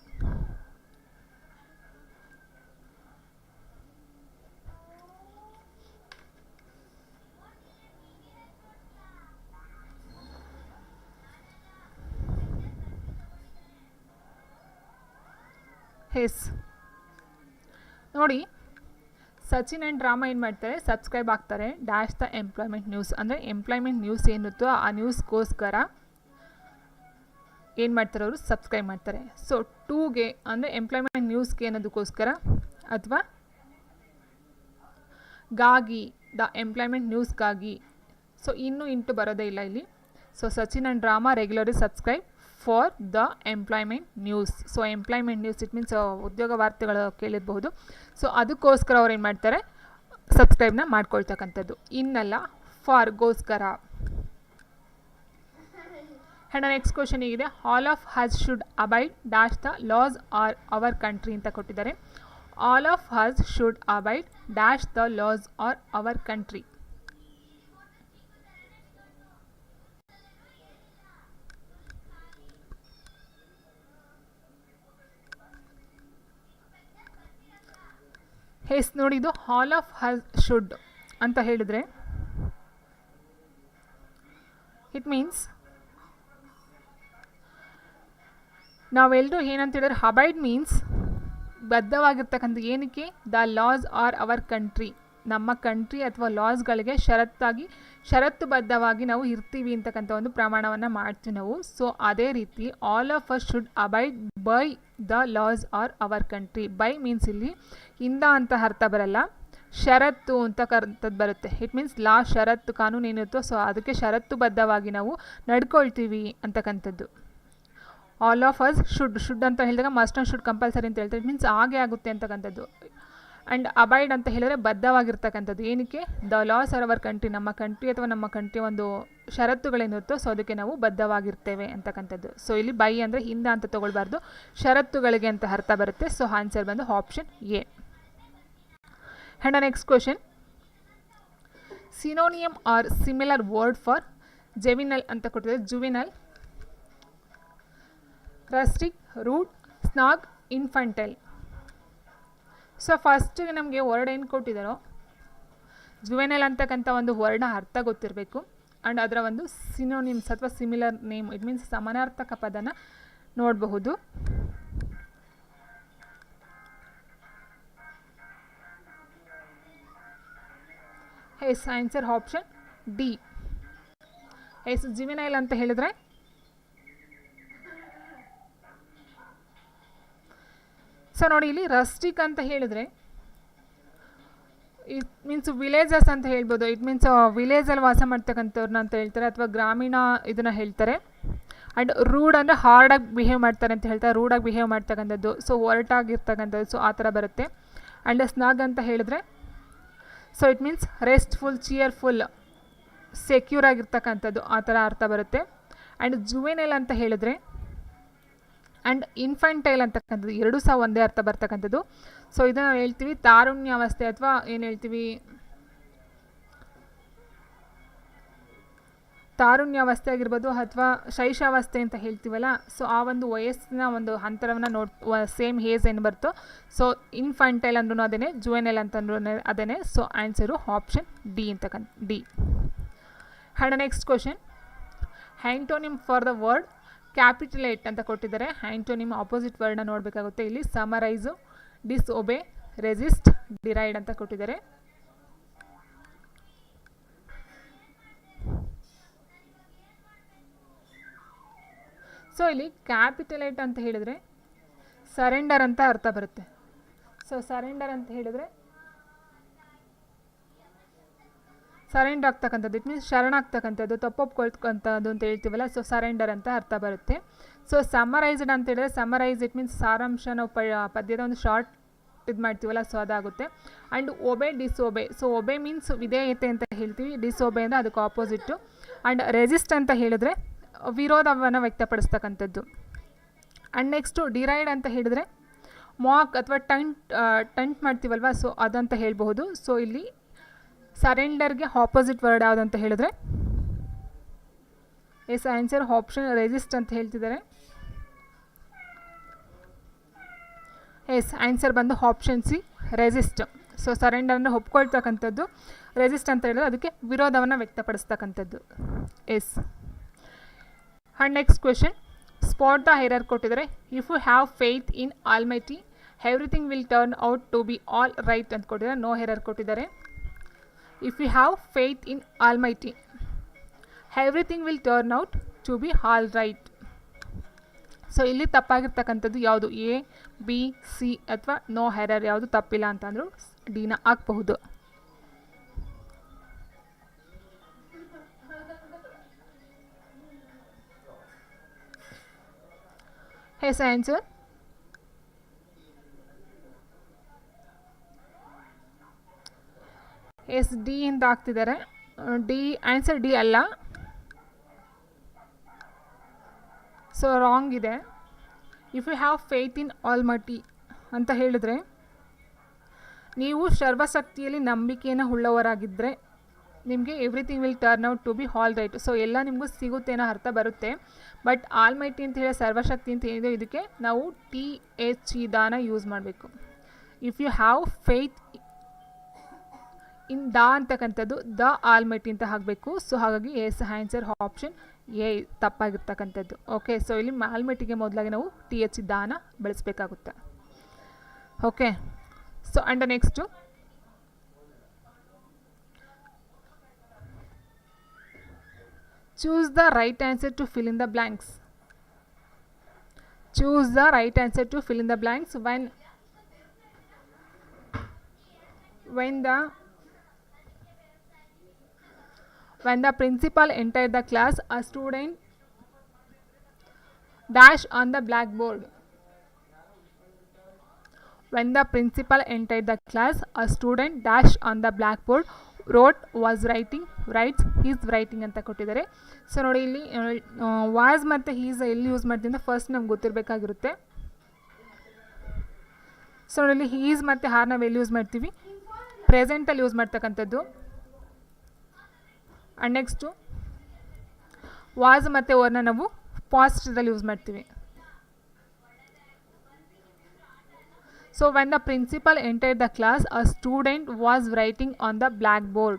Yes ನೋಡಿ, ಸಚಿನ್ ಆ್ಯಂಡ್ ರಾಮ ಏನು ಮಾಡ್ತಾರೆ, ಸಬ್ಸ್ಕ್ರೈಬ್ ಆಗ್ತಾರೆ ಡ್ಯಾಶ್ ದ ಎಂಪ್ಲಾಯ್ಮೆಂಟ್ ನ್ಯೂಸ್. ಅಂದರೆ ಎಂಪ್ಲಾಯ್ಮೆಂಟ್ ನ್ಯೂಸ್ ಏನಿರುತ್ತೋ ಆ ನ್ಯೂಸ್ಗೋಸ್ಕರ ಏನು ಮಾಡ್ತಾರೆ, ಅವರು ಸಬ್ಸ್ಕ್ರೈಬ್ ಮಾಡ್ತಾರೆ. ಸೊ ಟೂಗೆ ಅಂದರೆ ಎಂಪ್ಲಾಯ್ಮೆಂಟ್ ನ್ಯೂಸ್ಗೆ ಅನ್ನೋದಕ್ಕೋಸ್ಕರ, ಅಥವಾ ಗಾಗಿ ದ ಎಂಪ್ಲಾಯ್ಮೆಂಟ್ ನ್ಯೂಸ್ಗಾಗಿ. ಸೊ ಇನ್ನೂ ಇಂಟು ಬರೋದೇ ಇಲ್ಲ ಇಲ್ಲಿ. So Sachin and Rama regularly subscribe for the employment news. So employment news it means ಉದ್ಯೋಗ ವಾರ್ತೆಗಳು ಕೇಳಿರಬಹುದು. ಸೊ ಅದಕ್ಕೋಸ್ಕರ ಅವ್ರು ಏನು ಮಾಡ್ತಾರೆ, ಸಬ್ಸ್ಕ್ರೈಬ್ನ ಮಾಡ್ಕೊಳ್ತಕ್ಕಂಥದ್ದು. ಇನ್ನಲ್ಲ ಫಾರ್ಗೋಸ್ಕರ. ಆ್ಯಂಡ್ ನೆಕ್ಸ್ಟ್ ಕ್ವಶನ್ ಹೀಗಿದೆ, all of us should abide dash the laws R our country ಅಂತ ಕೊಟ್ಟಿದ್ದಾರೆ. All of us should abide dash the laws R our country. ಹೇಸ್ ನೋಡಿ, ಇದು ಆಲ್ ಆಫ್ ಹಸ್ ಶುಡ್ ಅಂತ ಹೇಳಿದರೆ ಇಟ್ ಮೀನ್ಸ್ ನಾವೆಲ್ಲರೂ ಏನಂತ ಹೇಳಿದ್ರೆ ಅಬೈಡ್ ಮೀನ್ಸ್ ಬದ್ಧವಾಗಿರ್ತಕ್ಕಂಥ, ಏನಕ್ಕೆ the laws R our country, ನಮ್ಮ ಕಂಟ್ರಿ ಅಥವಾ ಲಾಸ್ಗಳಿಗೆ ಷರತ್ತುಬದ್ಧವಾಗಿ ನಾವು ಇರ್ತೀವಿ ಅಂತಕ್ಕಂಥ ಒಂದು ಪ್ರಮಾಣವನ್ನು ಮಾಡ್ತೀವಿ ನಾವು. ಸೊ ಅದೇ ರೀತಿ all of us should abide by the laws R our country. By means ಇಲ್ಲಿ ಇಂದ ಅಂತ ಅರ್ಥ ಬರಲ್ಲ, ಷರತ್ತು ಅಂತಕ್ಕಂಥದ್ದು ಬರುತ್ತೆ. ಇಟ್ ಮೀನ್ಸ್ ಲಾ, ಷರತ್ತು, ಕಾನೂನು ಏನಿರುತ್ತೋ ಸೊ ಅದಕ್ಕೆ ಷರತ್ತುಬದ್ಧವಾಗಿ ನಾವು ನಡ್ಕೊಳ್ತೀವಿ ಅಂತಕ್ಕಂಥದ್ದು. ಆಲ್ ಆಫ್ ಅಸ್ ಶುಡ್ ಅಂತ ಹೇಳಿದಾಗ ಮಸ್ಟ್ ಆ್ಯಂಡ್ ಶುಡ್ ಕಂಪಲ್ಸರಿ ಅಂತ ಹೇಳ್ತಾರೆ. ಇಟ್ ಮೀನ್ಸ್ ಹಾಗೆ ಆಗುತ್ತೆ ಅಂತಕ್ಕಂಥದ್ದು. ಆ್ಯಂಡ್ ಅಬೈಡ್ ಅಂತ ಹೇಳಿದರೆ ಬದ್ಧವಾಗಿರ್ತಕ್ಕಂಥದ್ದು, ಏನಕ್ಕೆ the laws R our country, ನಮ್ಮ ಕಂಟ್ರಿ ಅಥವಾ ನಮ್ಮ ಕಂಟ್ರಿ ಒಂದು ಷರತ್ತುಗಳೇನಿರುತ್ತೋ ಸೊ ಅದಕ್ಕೆ ನಾವು ಬದ್ಧವಾಗಿರ್ತೇವೆ ಅಂತಕ್ಕಂಥದ್ದು. ಸೊ ಇಲ್ಲಿ ಬೈ ಅಂದರೆ ಹಿಂದ ಅಂತ ತೊಗೊಳ್ಬಾರ್ದು, ಷರತ್ತುಗಳಿಗೆ ಅಂತ ಅರ್ಥ ಬರುತ್ತೆ. ಸೊ ಆನ್ಸರ್ ಬಂದು option A. And next question, synonym or similar word for juvenile ಅಂತ ಕೊಟ್ಟಿದೆ. Juvenile, rustic, rude, snug, infantile. So ಫಸ್ಟಿಗೆ ನಮಗೆ ವರ್ಡ್ ಏನು ಕೊಟ್ಟಿದ್ದಾರೋ ಜುವೆನಲ್ ಅಂತಕ್ಕಂಥ ಒಂದು ವರ್ಡ್ನ ಅರ್ಥ ಗೊತ್ತಿರಬೇಕು. ಆ್ಯಂಡ್ ಅದರ ಒಂದು ಸಿನೋನಿಮ್ಸ್ ಅಥವಾ ಸಿಮಿಲರ್ ನೇಮ್, ಇಟ್ ಮೀನ್ಸ್ ಸಮಾನಾರ್ಥಕ ಪದನ ನೋಡಬಹುದು. Yes, answer option D. Yes, juvenile ಅಂತ ಹೇಳಿದ್ರೆ ಸೊ ನೋಡಿ ಇಲ್ಲಿ ರಸ್ಟಿಕ್ ಅಂತ ಹೇಳಿದರೆ ಇಟ್ ಮೀನ್ಸ್ ವಿಲೇಜಸ್ ಅಂತ ಹೇಳ್ಬೋದು. ಇಟ್ ಮೀನ್ಸ್ ವಿಲೇಜಲ್ಲಿ ವಾಸ ಮಾಡ್ತಕ್ಕಂಥವ್ರನ್ನ ಅಂತ ಹೇಳ್ತಾರೆ, ಅಥವಾ ಗ್ರಾಮೀಣ ಇದನ್ನು ಹೇಳ್ತಾರೆ. ಆ್ಯಂಡ್ ರೂಡ್ ಅಂದರೆ ಹಾರ್ಡಾಗಿ ಬಿಹೇವ್ ಮಾಡ್ತಾರೆ ಅಂತ ಹೇಳ್ತಾರೆ, ರೂಡಾಗಿ ಬಿಹೇವ್ ಮಾಡ್ತಕ್ಕಂಥದ್ದು, ಸೊ ಹೊರಟಾಗಿರ್ತಕ್ಕಂಥದ್ದು, ಸೊ ಆ ಥರ ಬರುತ್ತೆ. ಆ್ಯಂಡ್ ಸ್ನಾಗ್ ಅಂತ ಹೇಳಿದ್ರೆ so it means restful, cheerful, secure ಆಗಿರ್ತಕ್ಕಂಥದ್ದು, ಆ ಥರ ಅರ್ಥ ಬರುತ್ತೆ. ಆ್ಯಂಡ್ ಜುವೆನೈಲ್ ಅಂತ ಹೇಳಿದ್ರೆ ಆ್ಯಂಡ್ ಇನ್ಫಂಟೈಲ್ ಅಂತಕ್ಕಂಥದ್ದು ಎರಡೂ ಸಹ ಒಂದೇ ಅರ್ಥ ಬರ್ತಕ್ಕಂಥದ್ದು. ಸೊ ಇದನ್ನು ಹೇಳ್ತೀವಿ ತಾರುಣ್ಯಾವಸ್ಥೆ ಅಥವಾ ಏನು ಹೇಳ್ತೀವಿ ತಾರುಣ್ಯಾವಸ್ಥೆ ಆಗಿರ್ಬೋದು ಅಥವಾ ಶೈಶಾವಸ್ಥೆ ಅಂತ ಹೇಳ್ತೀವಲ್ಲ. ಸೊ ಆ ಒಂದು ವಯಸ್ಸಿನ ಒಂದು ಅಂತರವನ್ನು ಸೇಮ್ ಏಜ್ ಏನು ಬರ್ತೋ ಸೊ ಇನ್ಫಂಟೈಲ್ ಅಂದ್ರೂ ಅದೇ, ಜುವೆನೈಲ್ ಅಂತಂದ್ರೂ ಅದೇ. ಸೊ ಆನ್ಸರು ಆಪ್ಷನ್ ಡಿ ಅಂತಕ್ಕಂಥ D. And next question, antonym for the word capitulate ಅಂತ ಕೊಟ್ಟಿದ್ದಾರೆ. ಆ್ಯಂಟೋನಿಮ್ ಆಪೋಸಿಟ್ ವರ್ಡ್ನ ನೋಡಬೇಕಾಗುತ್ತೆ. ಇಲ್ಲಿ ಸಮರೈಸು, ಡಿಸ್ಒಬೆ, ರೆಸಿಸ್ಟ್, ಡಿರೈಡ್ ಅಂತ ಕೊಟ್ಟಿದ್ದಾರೆ. ಸೊ ಇಲ್ಲಿ ಕ್ಯಾಪಿಟುಲೇಟ್ ಅಂತ ಹೇಳಿದರೆ ಸರೆಂಡರ್ ಅಂತ ಅರ್ಥ ಬರುತ್ತೆ. ಸೊ ಸರೆಂಡರ್ ಅಂತ ಹೇಳಿದರೆ ಸರೆಂಡರ್ ಆಗ್ತಕ್ಕಂಥದ್ದು, ಇಟ್ ಮೀನ್ಸ್ ಶರಣಾಗ್ತಕ್ಕಂಥದ್ದು, ತಪ್ಪೊಪ್ಕೊಳ್ತಕ್ಕಂಥದ್ದು ಅಂತ ಹೇಳ್ತೀವಲ್ಲ. ಸೊ ಸರೆಂಡರ್ ಅಂತ ಅರ್ಥ ಬರುತ್ತೆ. ಸೊ ಸಮರೈಸ್ಡ್ ಅಂತ ಹೇಳಿದ್ರೆ ಸಮರೈಸ್ ಇಟ್ ಮೀನ್ಸ್ ಸಾರಾಂಶ, ನಾವು ಪದ್ಯದ ಒಂದು ಶಾರ್ಟ್ ಇದು ಮಾಡ್ತೀವಲ್ಲ, ಸೊ ಅದಾಗುತ್ತೆ. And obey, disobey. So obey means ವಿಧೇಯತೆ ಅಂತ ಹೇಳ್ತೀವಿ, ಡಿಸ್ಒಬೆ ಅಂದರೆ ಅದಕ್ಕೆ ಆಪೋಸಿಟ್ಟು. ಆ್ಯಂಡ್ ರೆಸಿಸ್ಟ್ ಅಂತ ಹೇಳಿದ್ರೆ ವಿರೋಧವನ್ನು ವ್ಯಕ್ತಪಡಿಸ್ತಕ್ಕಂಥದ್ದು. ಆ್ಯಂಡ್ ನೆಕ್ಸ್ಟು ಡಿರೈಡ್ ಅಂತ ಹೇಳಿದರೆ ಮಾಕ್ ಅಥವಾ ಟಂಟ್ ಮಾಡ್ತೀವಲ್ವ, ಸೊ ಅದಂತ ಹೇಳ್ಬಹುದು. ಸೊ ಇಲ್ಲಿ ಸರೆಂಡರ್ಗೆ ಆಪೋಸಿಟ್ ವರ್ಡ್ ಯಾವುದಂತ ಹೇಳಿದ್ರೆ ಎಸ್, ಆನ್ಸರ್ ಆಪ್ಷನ್ ರೆಸಿಸ್ಟ್ ಅಂತ ಹೇಳ್ತಿದ್ದಾರೆ. ಎಸ್, ಆನ್ಸರ್ ಬಂದು ಆಪ್ಷನ್ ಸಿ ರೆಸಿಸ್ಟ್. ಸೊ ಸರೆಂಡರ್ನ ಒಪ್ಕೊಳ್ತಕ್ಕಂಥದ್ದು, ರೆಸಿಸ್ಟ್ ಅಂತ ಹೇಳಿದ್ರೆ ಅದಕ್ಕೆ ವಿರೋಧವನ್ನು ವ್ಯಕ್ತಪಡಿಸ್ತಕ್ಕಂಥದ್ದು. Yes. And next question, spot the error ಕೊಟ್ಟಿದ್ದಾರೆ. If you have faith in almighty everything will turn out to be all right ಅಂತ ಕೊಟ್ಟಿದ್ದಾರೆ. ನೋ ಎರರ್ ಕೊಟ್ಟಿದ್ದಾರೆ. If you have faith in almighty everything will turn out to be all right. So ಇಲ್ಲಿ ತಪ್ಪಾಗಿರ್ತಕ್ಕಂಥದ್ದು ಯಾವುದು? A, B, C ಅಥವಾ no error ಯಾವುದು ತಪ್ಪಿಲ್ಲ ಅಂತಂದರೂ ಡಿನ ಹಾಕಬಹುದು. ಎಸ್ ಆನ್ಸರ್ ಎಸ್ ಡಿ ಅಂತ ಹಾಕ್ತಿದ್ದಾರೆ. ಡಿ ಆನ್ಸರ್ ಡಿ ಅಲ್ಲ, ಸೊ ರಾಂಗ್ ಇದೆ. If you have faith in almighty ಅಂತ ಹೇಳಿದ್ರೆ, ನೀವು ಸರ್ವಶಕ್ತಿಯಲ್ಲಿ ನಂಬಿಕೆಯನ್ನು ಉಳ್ಳವರಾಗಿದ್ದರೆ ನಿಮಗೆ everything will turn out to be all right. So ಎಲ್ಲ ನಿಮಗೂ ಸಿಗುತ್ತೆ ಅನ್ನೋ ಅರ್ಥ ಬರುತ್ತೆ. ಬಟ್ ಆಲ್ಮೈಟಿ ಅಂತ ಹೇಳಿ ಸರ್ವಶಕ್ತಿ ಅಂತ ಏನಿದೆ ಇದಕ್ಕೆ ನಾವು TH ದಾನ ಯೂಸ್ ಮಾಡಬೇಕು. If you have faith in the ಅಂತಕ್ಕಂಥದ್ದು ದ ಆಲ್ಮೈಟಿ ಅಂತ ಹಾಕಬೇಕು. ಸೊ ಹಾಗಾಗಿ ಎಸ್ ಆನ್ಸರ್ ಆಪ್ಷನ್ ಎ ತಪ್ಪಾಗಿರ್ತಕ್ಕಂಥದ್ದು. ಓಕೆ, ಸೊ ಇಲ್ಲಿ ಆಲ್ಮೈಟಿಗೆ ಮೊದಲಾಗಿ ನಾವು TH ದಾನ ಬಳಸಬೇಕಾಗುತ್ತೆ. Okay, so and next choose the right answer to fill in the blanks. Choose the right answer to fill in the blanks. When the principal entered the class, a student dash on the blackboard. When the principal entered the class, a student dash on the blackboard. wrote was writing, writes, his writing ಅಂತ ಕೊಟ್ಟಿದ್ದಾರೆ. So ನೋಡಿ ಇಲ್ಲಿ was ಮತ್ತು he's ಎಲ್ಲಿ use ಮಾಡ್ತೀವಿ ಅಂತ first ನಮ್ಗೆ ಗೊತ್ತಿರಬೇಕಾಗಿರುತ್ತೆ. So ನೋಡಿ ಇಲ್ಲಿ ಹೀಸ್ ಮತ್ತು ಹಾರ್ ನಾವು ಎಲ್ಲಿ ಯೂಸ್ ಮಾಡ್ತೀವಿ, ಪ್ರೆಸೆಂಟಲ್ಲಿ ಯೂಸ್ ಮಾಡ್ತಕ್ಕಂಥದ್ದು. ಆ್ಯಂಡ್ ನೆಕ್ಸ್ಟು ವಾಸ್ ಮತ್ತು ಓರ್ನ ನಾವು ಪಾಸ್ಟದಲ್ಲಿ ಯೂಸ್ ಮಾಡ್ತೀವಿ. So when the principal entered the class, a student was writing on the blackboard.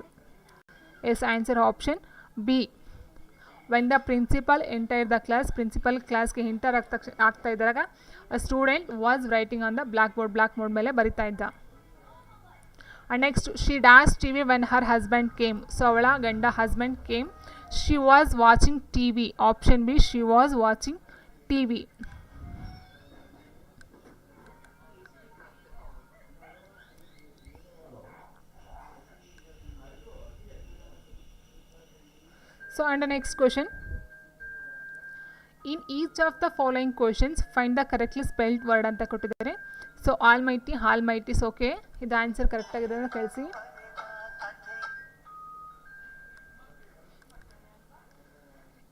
Yes, answer option B. When the principal entered the class, principal class ಗೆ enter ಆಗ್ತಾ ಇದ್ದಾಗ a student was writing on the blackboard ಮೇಲೆ ಬರಿತಾ ಇದ್ದ. And next, she dashed TV when her husband came. So ಅವಳ ಗಂಡ husband came. She was watching TV. Option B, she was watching TV. So and the next question, in each of the following questions find the correctly spelled word ಅಂತ ಕೊಟ್ಟಿದ್ದಾರೆ. So almighty okay, ಇದು answer correct ಆಗಿದೆ ಅಂತ ಕಳಿಸಿ.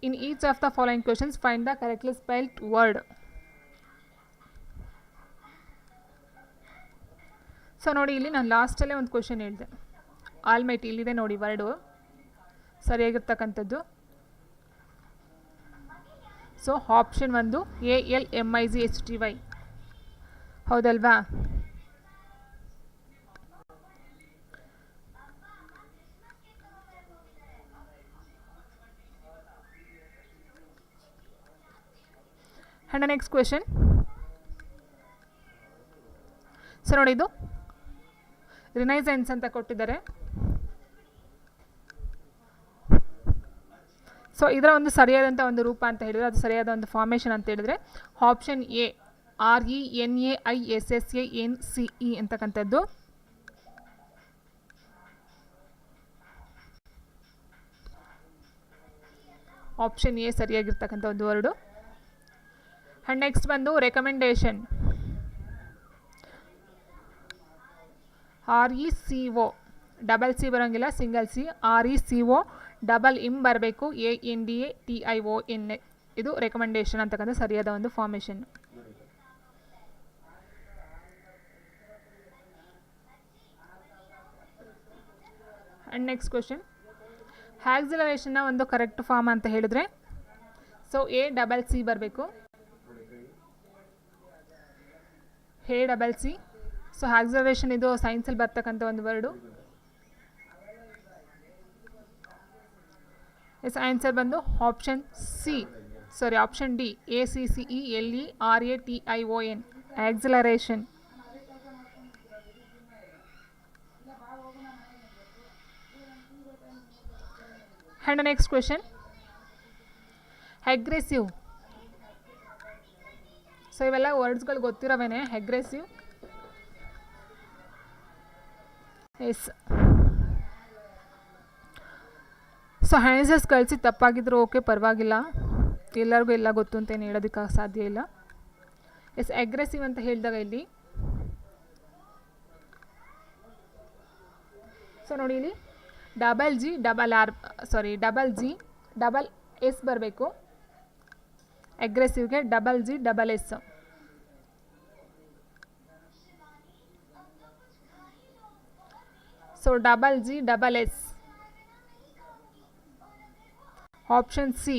In each of the following questions find the correctly spelled word. So ನೋಡಿ ಇಲ್ಲಿ ನಾನು ಲಾಸ್ಟಲ್ಲೇ ಒಂದು ಕ್ವಶನ್ ಹೇಳಿದೆ, ಆಲ್ಮೈಟಿ ಇಲ್ಲಿದೆ ನೋಡಿ ವರ್ಡು ಸರಿಯಾಗಿರ್ತಕ್ಕಂಥದ್ದು. ಸೊ ಆಪ್ಷನ್ ಒಂದು ALMIGHTY ಹೌದಲ್ವಾ? And next question. ಸೊ ನೋಡಿ ಇದು ರಿನೈಸೆನ್ಸ್ ಅಂತ ಕೊಟ್ಟಿದ್ದಾರೆ. ಸೊ ಇದರ ಒಂದು ಸರಿಯಾದಂಥ ಒಂದು ರೂಪ ಅಂತ ಹೇಳಿದರೆ, ಅದು ಸರಿಯಾದ ಒಂದು ಫಾರ್ಮೇಷನ್ ಅಂತ ಹೇಳಿದರೆ ಆಪ್ಷನ್ ಎ RENAISSANCE ಅಂತಕ್ಕಂಥದ್ದು. ಆಪ್ಷನ್ ಎ ಸರಿಯಾಗಿರ್ತಕ್ಕಂಥ ಒಂದು ವರ್ಡು. ಆ್ಯಂಡ್ ನೆಕ್ಸ್ಟ್ ಬಂದು ರೆಕಮೆಂಡೇಶನ್, RECO ಡಬಲ್ ಸಿ ಬರೋಂಗಿಲ್ಲ, ಸಿಂಗಲ್ ಸಿ, RECO ಡಬಲ್ ಇಮ್ ಬರಬೇಕು, ANDATION. ಇದು ರೆಕಮೆಂಡೇಶನ್ ಅಂತಕ್ಕಂಥ ಸರಿಯಾದ ಒಂದು ಫಾರ್ಮೇಷನ್. ಆ್ಯಂಡ್ ನೆಕ್ಸ್ಟ್ ಕ್ವೆಶನ್, ಆಕ್ಸಿಲರೇಷನ್ನ ಒಂದು ಕರೆಕ್ಟ್ ಫಾರ್ಮ್ ಅಂತ ಹೇಳಿದ್ರೆ ಸೊ ACC ಬರಬೇಕು, ACC. ಸೊ ಆಕ್ಸಿಲರೇಷನ್ ಇದು ಸೈನ್ಸಲ್ಲಿ ಬರ್ತಕ್ಕಂಥ ಒಂದು ವರ್ಡು. ಎಸ್ ಆನ್ಸರ್ ಬಂದು option D ACCELERATION acceleration. And next question, aggressive. So ಇವೆಲ್ಲ ವರ್ಡ್ಸ್ಗಳು ಗೊತ್ತಿರೋವೇನೆ. Aggressive, S. ಸೊ ಆನ್ಸರ್ಸ್ ಕಳಿಸಿ ತಪ್ಪಾಗಿದ್ರು ಓಕೆ, ಪರವಾಗಿಲ್ಲ, ಎಲ್ಲರಿಗೂ ಎಲ್ಲ ಗೊತ್ತು ಅಂತೇನು ಹೇಳೋದಕ್ಕೆ ಸಾಧ್ಯ ಇಲ್ಲ. ಎಸ್ ಅಗ್ರೆಸಿವ್ ಅಂತ ಹೇಳಿದಾಗ ಇಲ್ಲಿ ಸೊ ನೋಡಿ ಇಲ್ಲಿ ಡಬಲ್ ಜಿ ಡಬಲ್ ಎಸ್ ಬರಬೇಕು. ಅಗ್ರೆಸಿವ್ಗೆ double G double S. So double G double S. Option C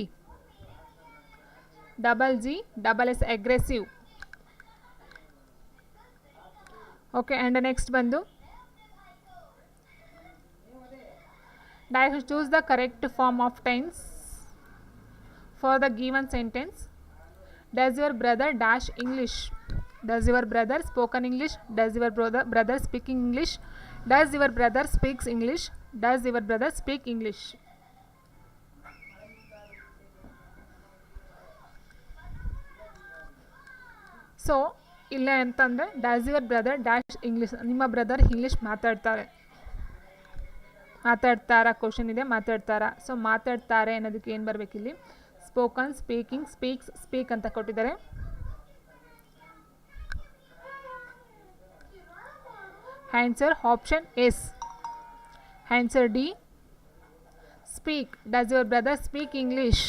double G double S aggressive. Okay, and next ಬಂದು choose the correct form of tense for the given sentence. Does your brother dash English? Does your brother spoken English? Does your brother speaking English? Does your brother speaks English? Does your brother speak English? So ಇಲ್ಲ ಅಂತಂದರೆ does your brother dash English, ನಿಮ್ಮ brother English ಮಾತಾಡ್ತಾರಾ question ಇದೆ, ಮಾತಾಡ್ತಾರಾ. So ಮಾತಾಡ್ತಾರೆ ಅನ್ನೋದಕ್ಕೆ ಏನು ಬರಬೇಕಿಲ್ಲಿ? ಸ್ಪೋಕನ್, ಸ್ಪೀಕಿಂಗ್, ಸ್ಪೀಕ್ಸ್, ಸ್ಪೀಕ್ ಅಂತ ಕೊಟ್ಟಿದ್ದಾರೆ. Answer option yes. Answer D speak. Does your brother speak English?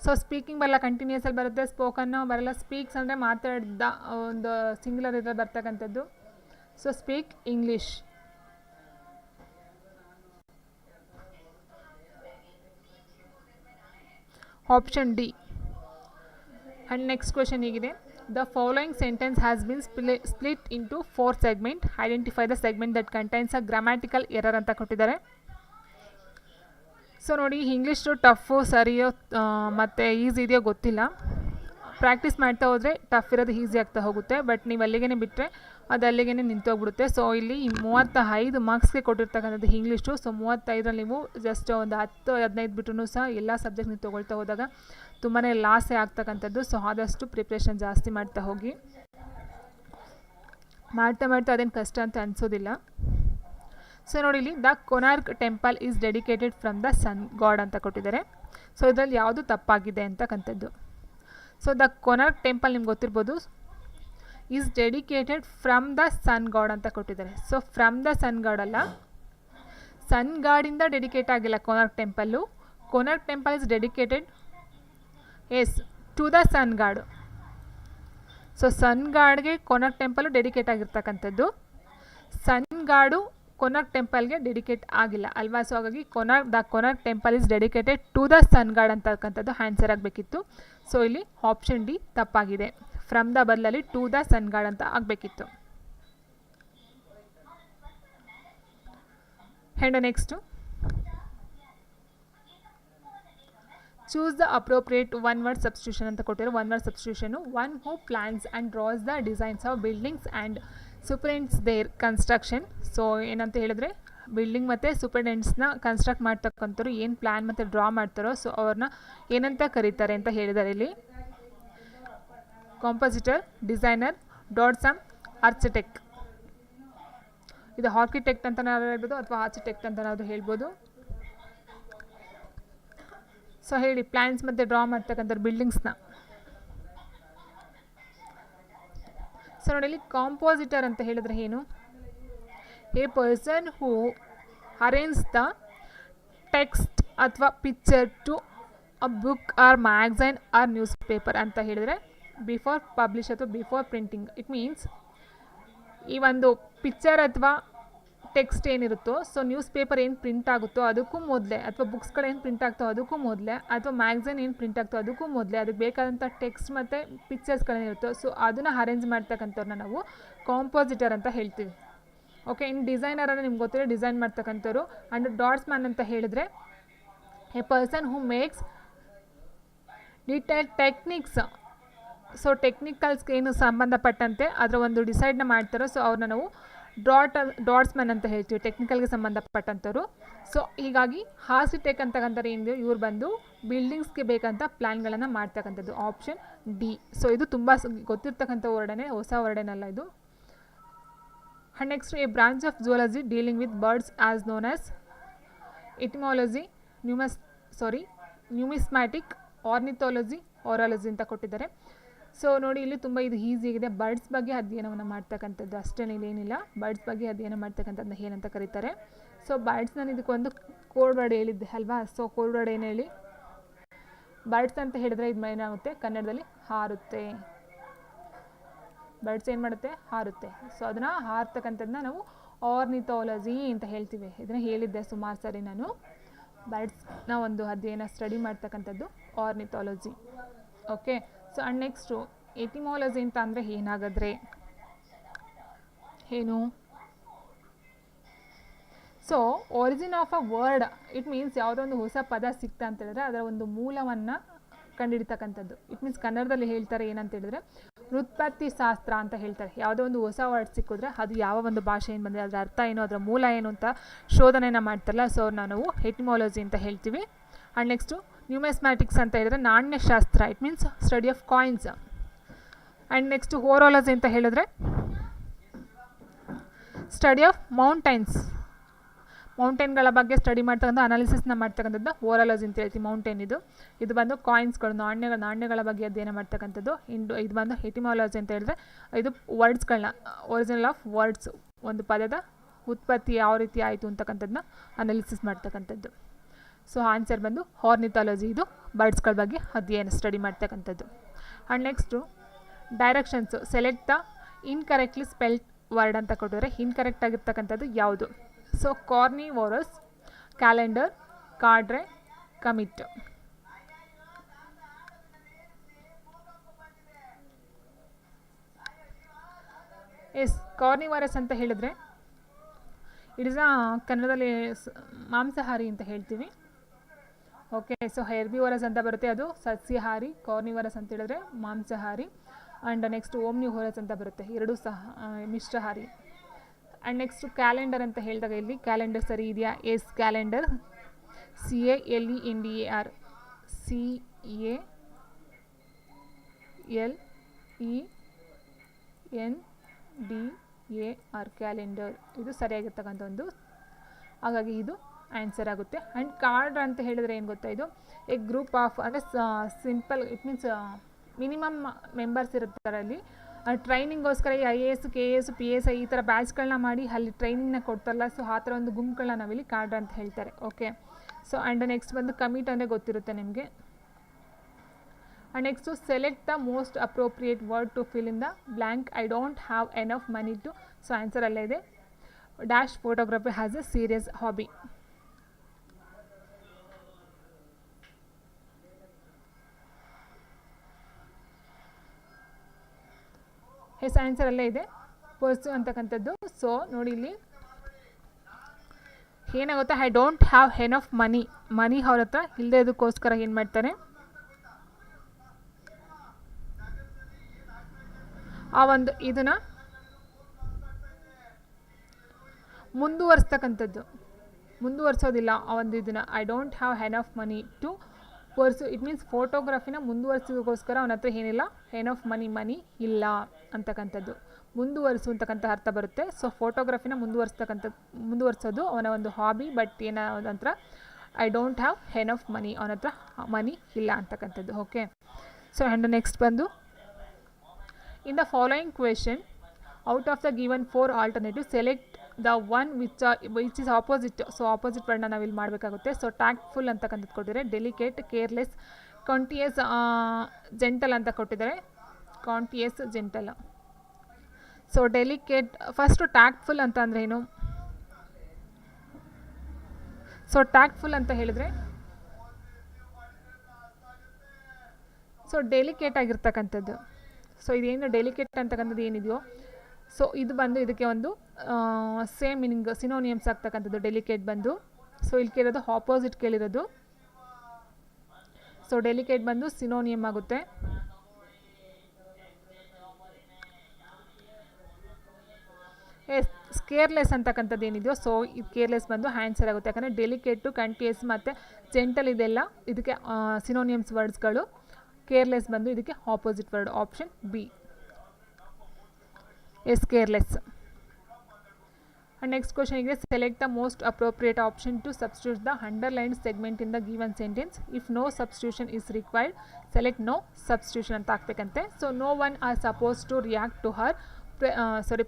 So speaking ಬರಲ್ಲ, ಕಂಟಿನ್ಯೂಸಲ್ಲಿ ಬರುತ್ತೆ. ಸ್ಪೋಕನ್ನು ಬರಲ್ಲ. ಸ್ಪೀಕ್ಸ್ ಅಂದರೆ ಮಾತಾಡ್ದ ಒಂದು ಸಿಂಗ್ಯುಲರ್ ಇದ್ರಲ್ಲಿ ಬರ್ತಕ್ಕಂಥದ್ದು. So speak English. Option D. And next question ಹೀಗಿದೆ: the following sentence has been split into 4 segment. Identify the segment that contains a grammatical error ಅಂತ ಕೊಟ್ಟಿದ್ದಾರೆ. ಸೊ ನೋಡಿ, ಇಂಗ್ಲೀಷು ಟಫು ಸರಿಯೋ ಮತ್ತು ಈಸಿ ಇದೆಯೋ ಗೊತ್ತಿಲ್ಲ. ಪ್ರಾಕ್ಟೀಸ್ ಮಾಡ್ತಾ ಹೋದರೆ ಟಫ್ ಇರೋದು ಈಸಿ ಆಗ್ತಾ ಹೋಗುತ್ತೆ. ಬಟ್ ನೀವು ಅಲ್ಲಿಗೇ ಬಿಟ್ಟರೆ ಅದು ಅಲ್ಲಿಗೇ ನಿಂತೋಗ್ಬಿಡುತ್ತೆ. ಸೊ ಇಲ್ಲಿ 35 ಮಾರ್ಕ್ಸ್ಗೆ ಕೊಟ್ಟಿರ್ತಕ್ಕಂಥದ್ದು ಇಂಗ್ಲೀಷು. ಸೊ 35ರಲ್ಲಿ ನೀವು ಜಸ್ಟ್ ಒಂದು 10-15 ಬಿಟ್ಟರೂ ಸಹ ಎಲ್ಲ ಸಬ್ಜೆಕ್ಟ್ ನೀವು ತೊಗೊಳ್ತಾ ಹೋದಾಗ ತುಂಬಾ ಲಾಸೇ ಆಗ್ತಕ್ಕಂಥದ್ದು. ಸೊ ಆದಷ್ಟು ಪ್ರಿಪ್ರೇಷನ್ ಜಾಸ್ತಿ ಮಾಡ್ತಾ ಹೋಗಿ. ಮಾಡ್ತಾ ಅದೇನು ಕಷ್ಟ ಅಂತ ಅನಿಸೋದಿಲ್ಲ. ಸೊ ನೋಡಿ, ಇಲ್ಲಿ the Konark temple is dedicated from the sun god ಅಂತ ಕೊಟ್ಟಿದ್ದಾರೆ. ಸೊ ಇದರಲ್ಲಿ ಯಾವುದು ತಪ್ಪಾಗಿದೆ ಅಂತಕ್ಕಂಥದ್ದು. ಸೊ ದ ಕೊನಾರ್ಕ್ ಟೆಂಪಲ್ ನಿಮ್ಗೆ ಗೊತ್ತಿರ್ಬೋದು, is dedicated from the sun god ಅಂತ ಕೊಟ್ಟಿದ್ದಾರೆ. So from the sun god ಅಲ್ಲ, ಸನ್ ಗಾಡಿಂದ ಡೆಡಿಕೇಟ್ ಆಗಿಲ್ಲ Konark temple. Konark temple is dedicated to the sun god. So sun ಗಾಡ್ಗೆ ಕೊನಾರ್ಕ್ ಟೆಂಪಲ್ಲು ಡೆಡಿಕೇಟ್ ಆಗಿರ್ತಕ್ಕಂಥದ್ದು. ಸನ್ ಗಾಡು ಕೊನಾರ್ಕ್ ಟೆಂಪಲ್ಗೆ ಡೆಡಿಕೇಟ್ ಆಗಿಲ್ಲ ಅಲ್ವಾ. ಸೊ ಹಾಗಾಗಿ the Konark temple is dedicated to the sun god ಅಂತಕ್ಕಂಥದ್ದು ಆನ್ಸರ್ ಆಗಬೇಕಿತ್ತು. ಸೊ ಇಲ್ಲಿ ಆಪ್ಷನ್ ಡಿ ತಪ್ಪಾಗಿದೆ. ಫ್ರಮ್ ದ ಬದಲಲ್ಲಿ ಟು ದ ಸನ್ ಗಾಡ್ ಅಂತ ಆಗಬೇಕಿತ್ತು. And next choose the appropriate one word substitution ಅಂತ ಕೊಟ್ಟಿರೋ. One word substitution: one who plans and draws the designs of buildings and superintends their construction. So ಏನಂತ ಹೇಳಿದ್ರೆ, building ಮತ್ತು ಸೂಪರಿಂಟೆಂಡೆಂಟ್ಸ್ನ construct ಮಾಡ್ತಕ್ಕಂಥವ್ರು ಏನು plan ಮತ್ತು ಡ್ರಾ ಮಾಡ್ತಾರೋ ಸೊ ಅವ್ರನ್ನ ಏನಂತ ಕರೀತಾರೆ ಅಂತ ಹೇಳಿದ್ದಾರೆ ಇಲ್ಲಿ. ಕಾಂಪೋಸಿಟರ್, ಡಿಸೈನರ್, ಡಾಟ್ಸಮ್, ಆರ್ಕಿಟೆಕ್ಟ್. ಇದು ಆರ್ಕಿಟೆಕ್ಟ್ ಅಂತ ನಾವು ಹೇಳ್ಬೋದು ಅಥವಾ ಆರ್ಕಿಟೆಕ್ಟ್ ಅಂತ ನಾವು ಹೇಳ್ಬೋದು. ಸೊ ಹೇಳಿ, ಪ್ಲ್ಯಾನ್ಸ್ ಮತ್ತು ಡ್ರಾ ಮಾಡ್ತಕ್ಕಂಥವ್ರು ಬಿಲ್ಡಿಂಗ್ಸ್ನ. ಸೊ ನೋಡಿ, ಇಲ್ಲಿ ಕಾಂಪೋಸಿಟರ್ ಅಂತ ಹೇಳಿದ್ರೆ ಏನು? A person who arrange the text ಅಥವಾ picture to a book or magazine or newspaper ಅಂತ ಹೇಳಿದರೆ ಬಿಫೋರ್ ಪಬ್ಲಿಷ್ ಅಥವಾ ಬಿಫೋರ್ ಪ್ರಿಂಟಿಂಗ್. ಇಟ್ ಮೀನ್ಸ್ ಈ ಒಂದು ಪಿಕ್ಚರ್ ಅಥವಾ ಟೆಕ್ಸ್ಟ್ ಏನಿರುತ್ತೋ, ಸೊ ನ್ಯೂಸ್ ಪೇಪರ್ ಏನು ಪ್ರಿಂಟ್ ಆಗುತ್ತೋ ಅದಕ್ಕೂ ಮೊದಲೇ, ಅಥವಾ ಬುಕ್ಸ್ಗಳು ಏನು ಪ್ರಿಂಟ್ ಆಗ್ತಾವೋ ಅದಕ್ಕೂ ಮೊದಲೇ, ಅಥವಾ ಮ್ಯಾಗ್ಝೈನ್ ಏನು ಪ್ರಿಂಟ್ ಆಗ್ತೋ ಅದಕ್ಕೂ ಮೊದಲೇ ಅದಕ್ಕೆ ಬೇಕಾದಂಥ ಟೆಕ್ಸ್ಟ್ ಮತ್ತು ಪಿಕ್ಚರ್ಸ್ಗಳೇನಿರುತ್ತೋ ಸೊ ಅದನ್ನು ಅರೇಂಜ್ ಮಾಡ್ತಕ್ಕಂಥವ್ರನ್ನ ನಾವು ಕಾಂಪೋಸಿಟರ್ ಅಂತ ಹೇಳ್ತೀವಿ. ಓಕೆ, ಇನ್ನು ಡಿಸೈನರ್ ಅಂದರೆ ನಿಮ್ಗೆ ಗೊತ್ತಿರೋ ಡಿಸೈನ್ ಮಾಡ್ತಕ್ಕಂಥವ್ರು. ಆ್ಯಂಡ್ ಡಾಟ್ಸ್ ಮ್ಯಾನ್ ಅಂತ ಹೇಳಿದರೆ a person who makes detail techniques. So ಟೆಕ್ನಿಕಲ್ಸ್ಗೆ ಏನು ಸಂಬಂಧಪಟ್ಟಂತೆ ಅದರ ಒಂದು ಡಿಸೈಡ್ನ ಮಾಡ್ತಾರೋ ಸೊ ಅವ್ರನ್ನ ನಾವು ಡಾಟ್ಸ್ಮನ್ ಅಂತ ಹೇಳ್ತೀವಿ, ಟೆಕ್ನಿಕಲ್ಗೆ ಸಂಬಂಧಪಟ್ಟಂಥವ್ರು. ಸೊ ಹೀಗಾಗಿ ಆರ್ಕಿಟೆಕ್ಟ್ ಅಂತಕ್ಕಂಥವ್ರು ಏನಿದೆ ಇವ್ರು ಬಂದು ಬಿಲ್ಡಿಂಗ್ಸ್ಗೆ ಬೇಕಂತ ಪ್ಲ್ಯಾನ್ಗಳನ್ನು ಮಾಡ್ತಕ್ಕಂಥದ್ದು. Option D. ಸೊ ಇದು ತುಂಬ ಗೊತ್ತಿರ್ತಕ್ಕಂಥ ವರ್ಡನೆ, ಹೊಸ ವರ್ಡೇನಲ್ಲ ಇದು. And next, a branch of zoology dealing with birds as known as etymology, numismatic, ornithology, horology ಅಂತ ಕೊಟ್ಟಿದ್ದಾರೆ. ಸೊ ನೋಡಿ ಇಲ್ಲಿ ತುಂಬ ಇದು ಈಸಿ ಆಗಿದೆ. ಬರ್ಡ್ಸ್ ಬಗ್ಗೆ ಅಧ್ಯಯನವನ್ನು ಮಾಡ್ತಕ್ಕಂಥದ್ದು ಅಷ್ಟೇ, ಇಲ್ಲೇನಿಲ್ಲ. ಬರ್ಡ್ಸ್ ಬಗ್ಗೆ ಅಧ್ಯಯನ ಮಾಡ್ತಕ್ಕಂಥದ್ದು ಏನಂತ ಕರೀತಾರೆ. ಸೊ ಬರ್ಡ್ಸ್ ನಾನು ಇದಕ್ಕೊಂದು ಕೋಡ್ ವರ್ಡ್ ಹೇಳಿದ್ದೆ ಅಲ್ವಾ. ಸೊ ಕೋಡ್ ವರ್ಡ್ ಏನು ಹೇಳಿ, ಬರ್ಡ್ಸ್ ಅಂತ ಹೇಳಿದ್ರೆ ಇದು ಏನಾಗುತ್ತೆ ಕನ್ನಡದಲ್ಲಿ ಹಾರುತ್ತೆ. ಬರ್ಡ್ಸ್ ಏನು ಮಾಡುತ್ತೆ, ಹಾರುತ್ತೆ. ಸೊ ಅದನ್ನು ಹಾರ್ತಕ್ಕಂಥದ್ದನ್ನ ನಾವು ಆರ್ನಿಥಾಲಜಿ ಅಂತ ಹೇಳ್ತೀವಿ. ಇದನ್ನು ಹೇಳಿದ್ದೆ ಸುಮಾರು ಸರಿ ನಾನು. ಬರ್ಡ್ಸ್ನ ಒಂದು ಅಧ್ಯಯನ ಸ್ಟಡಿ ಮಾಡ್ತಕ್ಕಂಥದ್ದು ornithology. Okay. So and next etymology ಅಂತ ಅಂದರೆ ಏನಾಗಾದ್ರೆ ಏನು. So origin of a word, it means ಯಾವುದೋ ಒಂದು ಹೊಸ ಪದ ಸಿಕ್ತಾ ಅಂತ ಹೇಳಿದ್ರೆ ಅದರ ಒಂದು ಮೂಲವನ್ನು ಕಂಡುಹಿಡಿತಕ್ಕಂಥದ್ದು. ಇಟ್ ಮೀನ್ಸ್ ಕನ್ನಡದಲ್ಲಿ ಹೇಳ್ತಾರೆ ಏನಂತ ಹೇಳಿದ್ರೆ ವ್ಯುತ್ಪತ್ತಿ ಶಾಸ್ತ್ರ ಅಂತ ಹೇಳ್ತಾರೆ. ಯಾವುದೋ ಒಂದು ಹೊಸ ವರ್ಡ್ ಸಿಕ್ಕಿದ್ರೆ ಅದು ಯಾವ ಒಂದು ಭಾಷೆಯಿಂದ ಬಂದಿದೆ, ಅದರ ಅರ್ಥ ಏನು, ಅದರ ಮೂಲ ಏನು ಅಂತ ಶೋಧನೆಯನ್ನು ಮಾಡ್ತಾರಲ್ಲ, ಸೊ ನಾವು ಎಟಿಮಾಲಜಿ ಅಂತ ಹೇಳ್ತೀವಿ. ಆ್ಯಂಡ್ ನೆಕ್ಸ್ಟು ನ್ಯೂಮೆಸ್ಮ್ಯಾಟಿಕ್ಸ್ ಅಂತ ಹೇಳಿದ್ರೆ ನಾಣ್ಯಶಾಸ್ತ್ರ, it means study of coins. And next horology ಅಂತ ಹೇಳಿದ್ರೆ ಸ್ಟಡಿ ಆಫ್ ಮೌಂಟೇನ್ಗಳ ಬಗ್ಗೆ ಸ್ಟಡಿ ಮಾಡ್ತಕ್ಕಂಥ ಅನಾಲಿಸಿಸ್ನ ಮಾಡ್ತಕ್ಕಂಥದ್ದು ಓರಾಲಜಿ ಅಂತ ಹೇಳ್ತೀವಿ. ಮೌಂಟೇನ್ ಇದು ಬಂದು ಕಾಯಿನ್ಸ್ಗಳು, ನಾಣ್ಯಗಳ ಬಗ್ಗೆ ಅಧ್ಯಯನ ಮಾಡ್ತಕ್ಕಂಥದ್ದು. ಇದು ಬಂದು ಎಟಿಮಾಲಜಿ ಅಂತ ಹೇಳಿದ್ರೆ ಇದು ವರ್ಡ್ಸ್ಗಳನ್ನ, ಒರಿಜಿನಲ್ ಆಫ್ ವರ್ಡ್ಸ್, ಒಂದು ಪದದ ಉತ್ಪತ್ತಿ ಯಾವ ರೀತಿ ಆಯಿತು ಅಂತಕ್ಕಂಥದ್ದನ್ನ ಅನಾಲಿಸಿಸ್ ಮಾಡ್ತಕ್ಕಂಥದ್ದು. ಸೊ ಆನ್ಸರ್ ಬಂದು ಆರ್ನಿಥಾಲಜಿ, ಇದು ಬರ್ಡ್ಸ್ಗಳ ಬಗ್ಗೆ ಅಧ್ಯಯನ ಸ್ಟಡಿ ಮಾಡ್ತಕ್ಕಂಥದ್ದು. And next directions, select the incorrectly spelled word ಅಂತ ಕೊಟ್ಟಿದ್ರೆ ಇನ್ಕರೆಕ್ಟ್ ಆಗಿರ್ತಕ್ಕಂಥದ್ದು ಯಾವುದು. So carnivorous, calendar, cadre, commit. Yes, carnivorous ಅಂತ ಹೇಳಿದ್ರೆ ಇಟ್ ಇಸ್ ಕನ್ನಡದಲ್ಲಿ ಮಾಂಸಾಹಾರಿ ಅಂತ ಹೇಳ್ತೀವಿ. ಓಕೆ. ಸೊ ಹೆರ್ಬಿವರಸ್ ಅಂತ ಬರುತ್ತೆ, ಅದು ಸಸ್ಯಾಹಾರಿ. ಕಾರ್ನಿವರಸ್ ಅಂತ ಹೇಳಿದ್ರೆ ಮಾಂಸಾಹಾರಿ. ಆ್ಯಂಡ್ ನೆಕ್ಸ್ಟ್ ಓಮ್ನಿವೋರಸ್ ಅಂತ ಬರುತ್ತೆ, ಎರಡೂ ಸಹ ಮಿಶ್ರಹಾರಿ. ಆ್ಯಂಡ್ ನೆಕ್ಸ್ಟು ಕ್ಯಾಲೆಂಡರ್ ಅಂತ ಹೇಳಿದಾಗ ಇಲ್ಲಿ ಕ್ಯಾಲೆಂಡರ್ ಸರಿ ಇದೆಯಾ. Yes, calendar, CALENDAR, CALENDAR, calendar, ಇದು ಸರಿಯಾಗಿರ್ತಕ್ಕಂಥ ಒಂದು, ಹಾಗಾಗಿ ಇದು ಆನ್ಸರ್ ಆಗುತ್ತೆ. ಆ್ಯಂಡ್ ಕಾರ್ಡ್ ಅಂತ ಹೇಳಿದ್ರೆ ಏನು ಗೊತ್ತಾ, ಇದು ಎ ಗ್ರೂಪ್ ಆಫ್, ಅಂದರೆ simple, it means minimum members ಇರ್ತಾರೆ ಅಲ್ಲಿ. ಟ್ರೈನಿಂಗೋಸ್ಕರ ಈ IAS, KAS, PSI ಈ ಥರ ಬ್ಯಾಚ್ಗಳನ್ನ ಮಾಡಿ ಅಲ್ಲಿ ಟ್ರೈನಿಂಗ್ನ ಕೊಡ್ತಾರಲ್ಲ, ಸೊ ಆ ಥರ ಒಂದು ಗುಂಪುಗಳನ್ನ ನಾವಿಲ್ಲಿ ಕಾರ್ಡ್ ಅಂತ ಹೇಳ್ತಾರೆ. ಓಕೆ. ಸೊ ಆ್ಯಂಡ್ ನೆಕ್ಸ್ಟ್ ಬಂದು ಕಮಿಟ್ ಅಂದರೆ ಗೊತ್ತಿರುತ್ತೆ ನಿಮಗೆ. And next select the most appropriate word to fill in the blank. I don't have enough money to. So answer ಅಲ್ಲೇ ಇದೆ, dash photography has a serious hobby. Yes, answer ಅಲ್ಲೇ ಇದೆ, pursue ಅಂತಕ್ಕಂಥದ್ದು. So ನೋಡಿ ಇಲ್ಲಿ ಏನಾಗುತ್ತೆ, I don't have enough money ಅವ್ರ ಹತ್ರ ಇಲ್ಲದೆ ಇದಕ್ಕೋಸ್ಕರ ಏನು ಮಾಡ್ತಾರೆ, ಆ ಒಂದು ಇದನ್ನು ಮುಂದುವರ್ಸೋದಿಲ್ಲ ಆ ಒಂದು ಇದನ್ನು. I don't have enough money to pursue, it means ಫೋಟೋಗ್ರಫಿನ ಮುಂದುವರಿಸೋದಕ್ಕೋಸ್ಕರ ಅವನ ಹತ್ರ ಏನಿಲ್ಲ, ಎನಫ್ ಮನಿ ಇಲ್ಲ ಅಂತಕ್ಕಂಥದ್ದು. ಮುಂದುವರಿಸುವಂತಕ್ಕಂಥ ಅರ್ಥ ಬರುತ್ತೆ. ಸೊ ಫೋಟೋಗ್ರಫಿನ ಮುಂದುವರಿಸೋದು ಅವನ ಒಂದು ಹಾಬಿ. ಬಟ್ ಏನಂತರ I don't have enough money, ಅವನ ಹತ್ರ ಮನಿ ಇಲ್ಲ ಅಂತಕ್ಕಂಥದ್ದು. ಓಕೆ. ಸೊ ಆ್ಯಂಡ್ ನೆಕ್ಸ್ಟ್ ಬಂದು in the following question out of the given 4 alternative select the one which is opposite. So opposite ವರ್ಡ್ನ ನಾವಿಲ್ಲಿ ಮಾಡಬೇಕಾಗುತ್ತೆ. ಸೊ ಟ್ಯಾಕ್ಟ್ಫುಲ್ ಅಂತಕ್ಕಂಥದ್ದು ಕೊಟ್ಟಿದ್ದಾರೆ, ಡೆಲಿಕೇಟ್, ಕೇರ್ಲೆಸ್, ಕಾಂಟಿಯಸ್, ಜೆಂಟಲ್ ಅಂತ ಕೊಟ್ಟಿದ್ದಾರೆ, ಕಾಂಟಿಯಸ್, gentle. So delicate, first tactful ಅಂತ ಅಂದರೆ ಏನು. ಸೊ ಟ್ಯಾಕ್ಟ್ಫುಲ್ ಅಂತ ಹೇಳಿದ್ರೆ ಸೊ ಡೆಲಿಕೇಟ್ ಆಗಿರ್ತಕ್ಕಂಥದ್ದು. ಸೊ ಇದೇನು ಡೆಲಿಕೇಟ್ ಅಂತಕ್ಕಂಥದ್ದು ಏನಿದೆಯೋ, ಸೊ ಇದು ಬಂದು ಇದಕ್ಕೆ ಒಂದು ಸೇಮ್ ಮೀನಿಂಗ್, ಸಿನೋನಿಯಮ್ಸ್ ಆಗ್ತಕ್ಕಂಥದ್ದು ಡೆಲಿಕೇಟ್ ಬಂದು. ಸೊ ಇಲ್ಲಿ ಕೇಳಿರೋದು ಆಪೋಸಿಟ್ ಕೇಳಿರೋದು. ಸೊ ಡೆಲಿಕೇಟ್ ಬಂದು ಸಿನೋನಿಯಮ್ ಆಗುತ್ತೆ. ಕೇರ್ಲೆಸ್ ಅಂತಕ್ಕಂಥದ್ದು ಏನಿದೆಯೋ, ಸೊ ಇದು ಕೇರ್ಲೆಸ್ ಬಂದು ಆನ್ಸರ್ ಆಗುತ್ತೆ. ಯಾಕಂದರೆ ಡೆಲಿಕೇಟು, ಕಂಟಿಯಸ್ ಮತ್ತು ಜೆಂಟಲ್ ಇದೆಲ್ಲ ಇದಕ್ಕೆ ಸಿನೋನಿಯಮ್ಸ್ ವರ್ಡ್ಸ್ಗಳು. ಕೇರ್ಲೆಸ್ ಬಂದು ಇದಕ್ಕೆ opposite word, option B. Yes, careless. And next question is select the most appropriate option to substitute the underlined segment in the given sentence. If no substitution is required, select no substitution ಅಂತ ಹಾಕ್ಬೇಕಂತೆ. So no one are suppose to react to her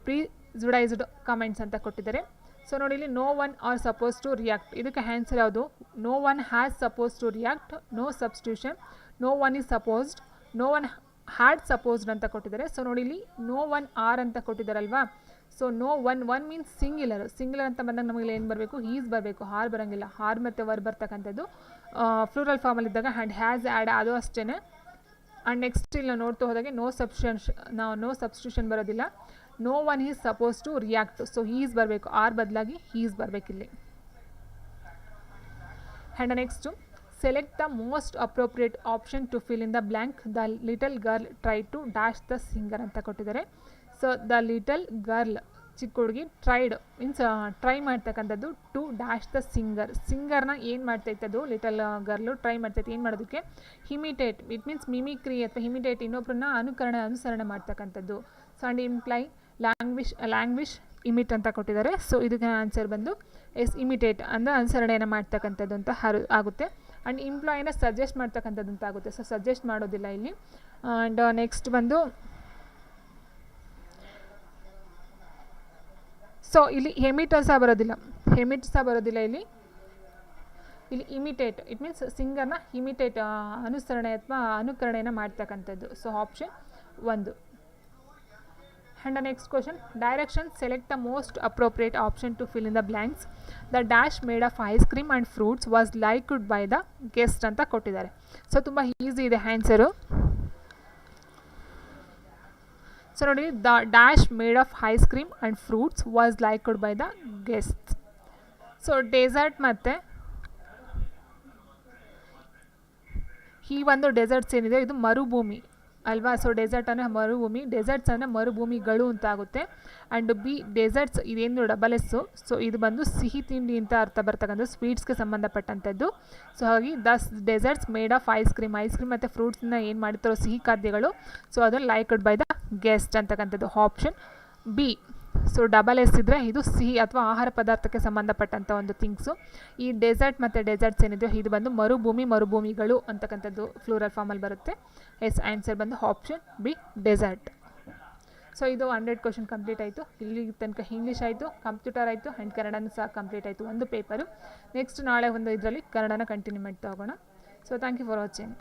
prejudiced comments ಅಂತ ಕೊಟ್ಟಿದ್ದಾರೆ. So ನೋಡಿ ಇಲ್ಲಿ no one are suppose to react, ಇದಕ್ಕೆ answer ಯಾವುದು? No one has suppose to react, no substitution, no one is supposed, no one had supposed ಅಂತ ಕೊಟ್ಟಿದ್ದಾರೆ. So ನೋಡಿ ಇಲ್ಲಿ ನೋ ಒನ್ ಆರ್ ಅಂತ ಕೊಟ್ಟಿದ್ದಾರಲ್ವಾ. So no one means singular ಅಂತ ಬಂದಾಗ ನಮಗೆ ಏನು ಬರಬೇಕು? ಈಸ್ ಬರಬೇಕು, ಹಾರ್ ಬರೋಂಗಿಲ್ಲ. ಹಾರ್ ಮತ್ತು ವರ್ ಬರ್ತಕ್ಕಂಥದ್ದು ಫ್ಲೂರಲ್ ಫಾರ್ಮಲ್ಲಿ ಇದ್ದಾಗ ಆ್ಯಂಡ್ ಹ್ಯಾಸ್ ಆ್ಯಡ್ ಅದು ಅಷ್ಟೇ. ಆ್ಯಂಡ್ ನೆಕ್ಸ್ಟ್ ಇಲ್ಲಿ ನಾವು ನೋಡ್ತಾ ಹೋದಾಗೆ ನೋ ಸಬ್ಸ್ಟಿಟ್ಯೂಷನ್ ಬರೋದಿಲ್ಲ. No one is suppose to react, so is ಬರಬೇಕು, ಆರ್ ಬದಲಾಗಿ ಈಸ್ ಬರಬೇಕಿಲ್ಲಿ. And next select the most appropriate option to fill in the blank. The little girl try to dash the singer ಅಂತ ಕೊಟ್ಟಿದ್ದಾರೆ. So the little girl, ಚಿಕ್ಕ ಹುಡುಗಿ, means try ಮಾಡ್ತಕ್ಕಂಥದ್ದು to dash the ಸಿಂಗರ್ನ ಏನು ಮಾಡ್ತೈತದು? ಲಿಟಲ್ ಗರ್ಲು ಟ್ರೈ ಮಾಡ್ತೈತೆ ಏನು ಮಾಡೋದಕ್ಕೆ? ಹಿಮಿಟೇಟ್, ಇಟ್ ಮೀನ್ಸ್ ಮಿಮಿಕ್ರಿ ಅಥವಾ ಹಿಮಿಟೇಟ್, ಇನ್ನೊಬ್ಬರನ್ನ ಅನುಸರಣೆ ಮಾಡ್ತಕ್ಕಂಥದ್ದು. ಸೊ ಆ್ಯಂಡ್ ಇಂಪ್ಲೈ ಲ್ಯಾಂಗ್ವಿಶ್ ಇಮಿಟ್ ಅಂತ ಕೊಟ್ಟಿದ್ದಾರೆ. ಸೊ ಇದಕ್ಕೆ ಆನ್ಸರ್ ಬಂದು ಇಮಿಟೇಟ್ ಅಂದರೆ ಅನುಸರಣೆಯನ್ನು ಮಾಡ್ತಕ್ಕಂಥದ್ದು ಅಂತ ಆಗುತ್ತೆ. ಆ್ಯಂಡ್ ಇಂಪ್ಲಾಯಿನ ಸಜೆಸ್ಟ್ ಮಾಡ್ತಕ್ಕಂಥದ್ದು ಅಂತ ಆಗುತ್ತೆ. ಸೊ ಸಜೆಸ್ಟ್ ಮಾಡೋದಿಲ್ಲ ಇಲ್ಲಿ. ಆ್ಯಂಡ್ ನೆಕ್ಸ್ಟ್ ಬಂದು ಸೊ ಇಲ್ಲಿ ಹೆಮಿಟ್ ಸಹ ಬರೋದಿಲ್ಲ ಇಲ್ಲಿ ಇಮಿಟೇಟ್, ಇಟ್ ಮೀನ್ಸ್ ಸಿಂಗರ್ನ ಇಮಿಟೇಟ್ ಅನುಸರಣೆ ಅಥವಾ ಅನುಕರಣೆಯನ್ನು ಮಾಡ್ತಕ್ಕಂಥದ್ದು. So option 1. And the next question, direction, select the most appropriate option to fill in the blanks. The dash made of ice cream and fruits was liked by the guest ಅಂತ ಕೊಟ್ಟಿದ್ದಾರೆ. So ತುಂಬ easy ಇದೆ answer. So ನೋಡಿ, the dash made of ice cream and fruits was liked by the guest. So dessert ಮತ್ತು ಈ ಒಂದು deserts ಏನಿದೆ ಇದು ಮರುಭೂಮಿ ಅಲ್ವಾ. ಸೊ ಡೆಸರ್ಟ್ ಅಂದರೆ ಮರುಭೂಮಿ, ಡೆಸರ್ಟ್ಸ್ ಅಂದರೆ ಮರುಭೂಮಿಗಳು ಅಂತ ಆಗುತ್ತೆ. ಆ್ಯಂಡ್ ಡೆಸರ್ಟ್ಸ್ ಇದೇನು ಡಬಲ್-ಎಸ್ಸು. ಸೊ ಇದು ಬಂದು ಸಿಹಿ ತಿಂಡಿ ಅಂತ ಅರ್ಥ ಬರ್ತಕ್ಕಂಥ ಸ್ವೀಟ್ಸ್ಗೆ ಸಂಬಂಧಪಟ್ಟಂಥದ್ದು. ಸೊ ಹಾಗಾಗಿ deserts made of ice cream ಮತ್ತು ಫ್ರೂಟ್ಸ್ನ ಏನು ಮಾಡ್ತಾರೋ ಸಿಹಿ ಖಾದ್ಯಗಳು, ಸೊ ಅದು ಲೈಕ್ಡ್ ಬೈ ದ ಗೆಸ್ಟ್ ಅಂತಕ್ಕಂಥದ್ದು ಆಪ್ಷನ್ ಬಿ. ಸೊ ಡಬಲ್-ಎಸ್ ಇದ್ದರೆ ಇದು ಸಿಹಿ ಅಥವಾ ಆಹಾರ ಪದಾರ್ಥಕ್ಕೆ ಸಂಬಂಧಪಟ್ಟಂಥ ಒಂದು ಥಿಂಗ್ಸು. ಈ ಡೆಸರ್ಟ್ ಮತ್ತು ಡೆಸರ್ಟ್ಸ್ ಏನಿದೆ ಇದು ಬಂದು ಮರುಭೂಮಿಗಳು ಅಂತಕ್ಕಂಥದ್ದು ಫ್ಲೂರಲ್ ಫಾರ್ಮಲ್ಲಿ ಬರುತ್ತೆ. ಆನ್ಸರ್ ಬಂದು ಆಪ್ಷನ್ ಬಿ, ಡೆಸರ್ಟ್. ಸೊ ಇದು 100 ಕ್ವಶನ್ ಕಂಪ್ಲೀಟ್ ಆಯಿತು. ಇಲ್ಲಿ ತನಕ ಇಂಗ್ಲೀಷ್ ಆಯಿತು, ಕಂಪ್ಯೂಟರ್ ಆಯಿತು ಆ್ಯಂಡ್ ಕನ್ನಡನೂ ಸಹ ಕಂಪ್ಲೀಟ್ ಆಯಿತು, ಒಂದು ಪೇಪರು. ನೆಕ್ಸ್ಟ್ ನಾಳೆ ಒಂದು ಇದರಲ್ಲಿ ಕನ್ನಡನ ಕಂಟಿನ್ಯೂ ಮಾಡ್ತಾ ಹೋಗೋಣ. So thank you for watching.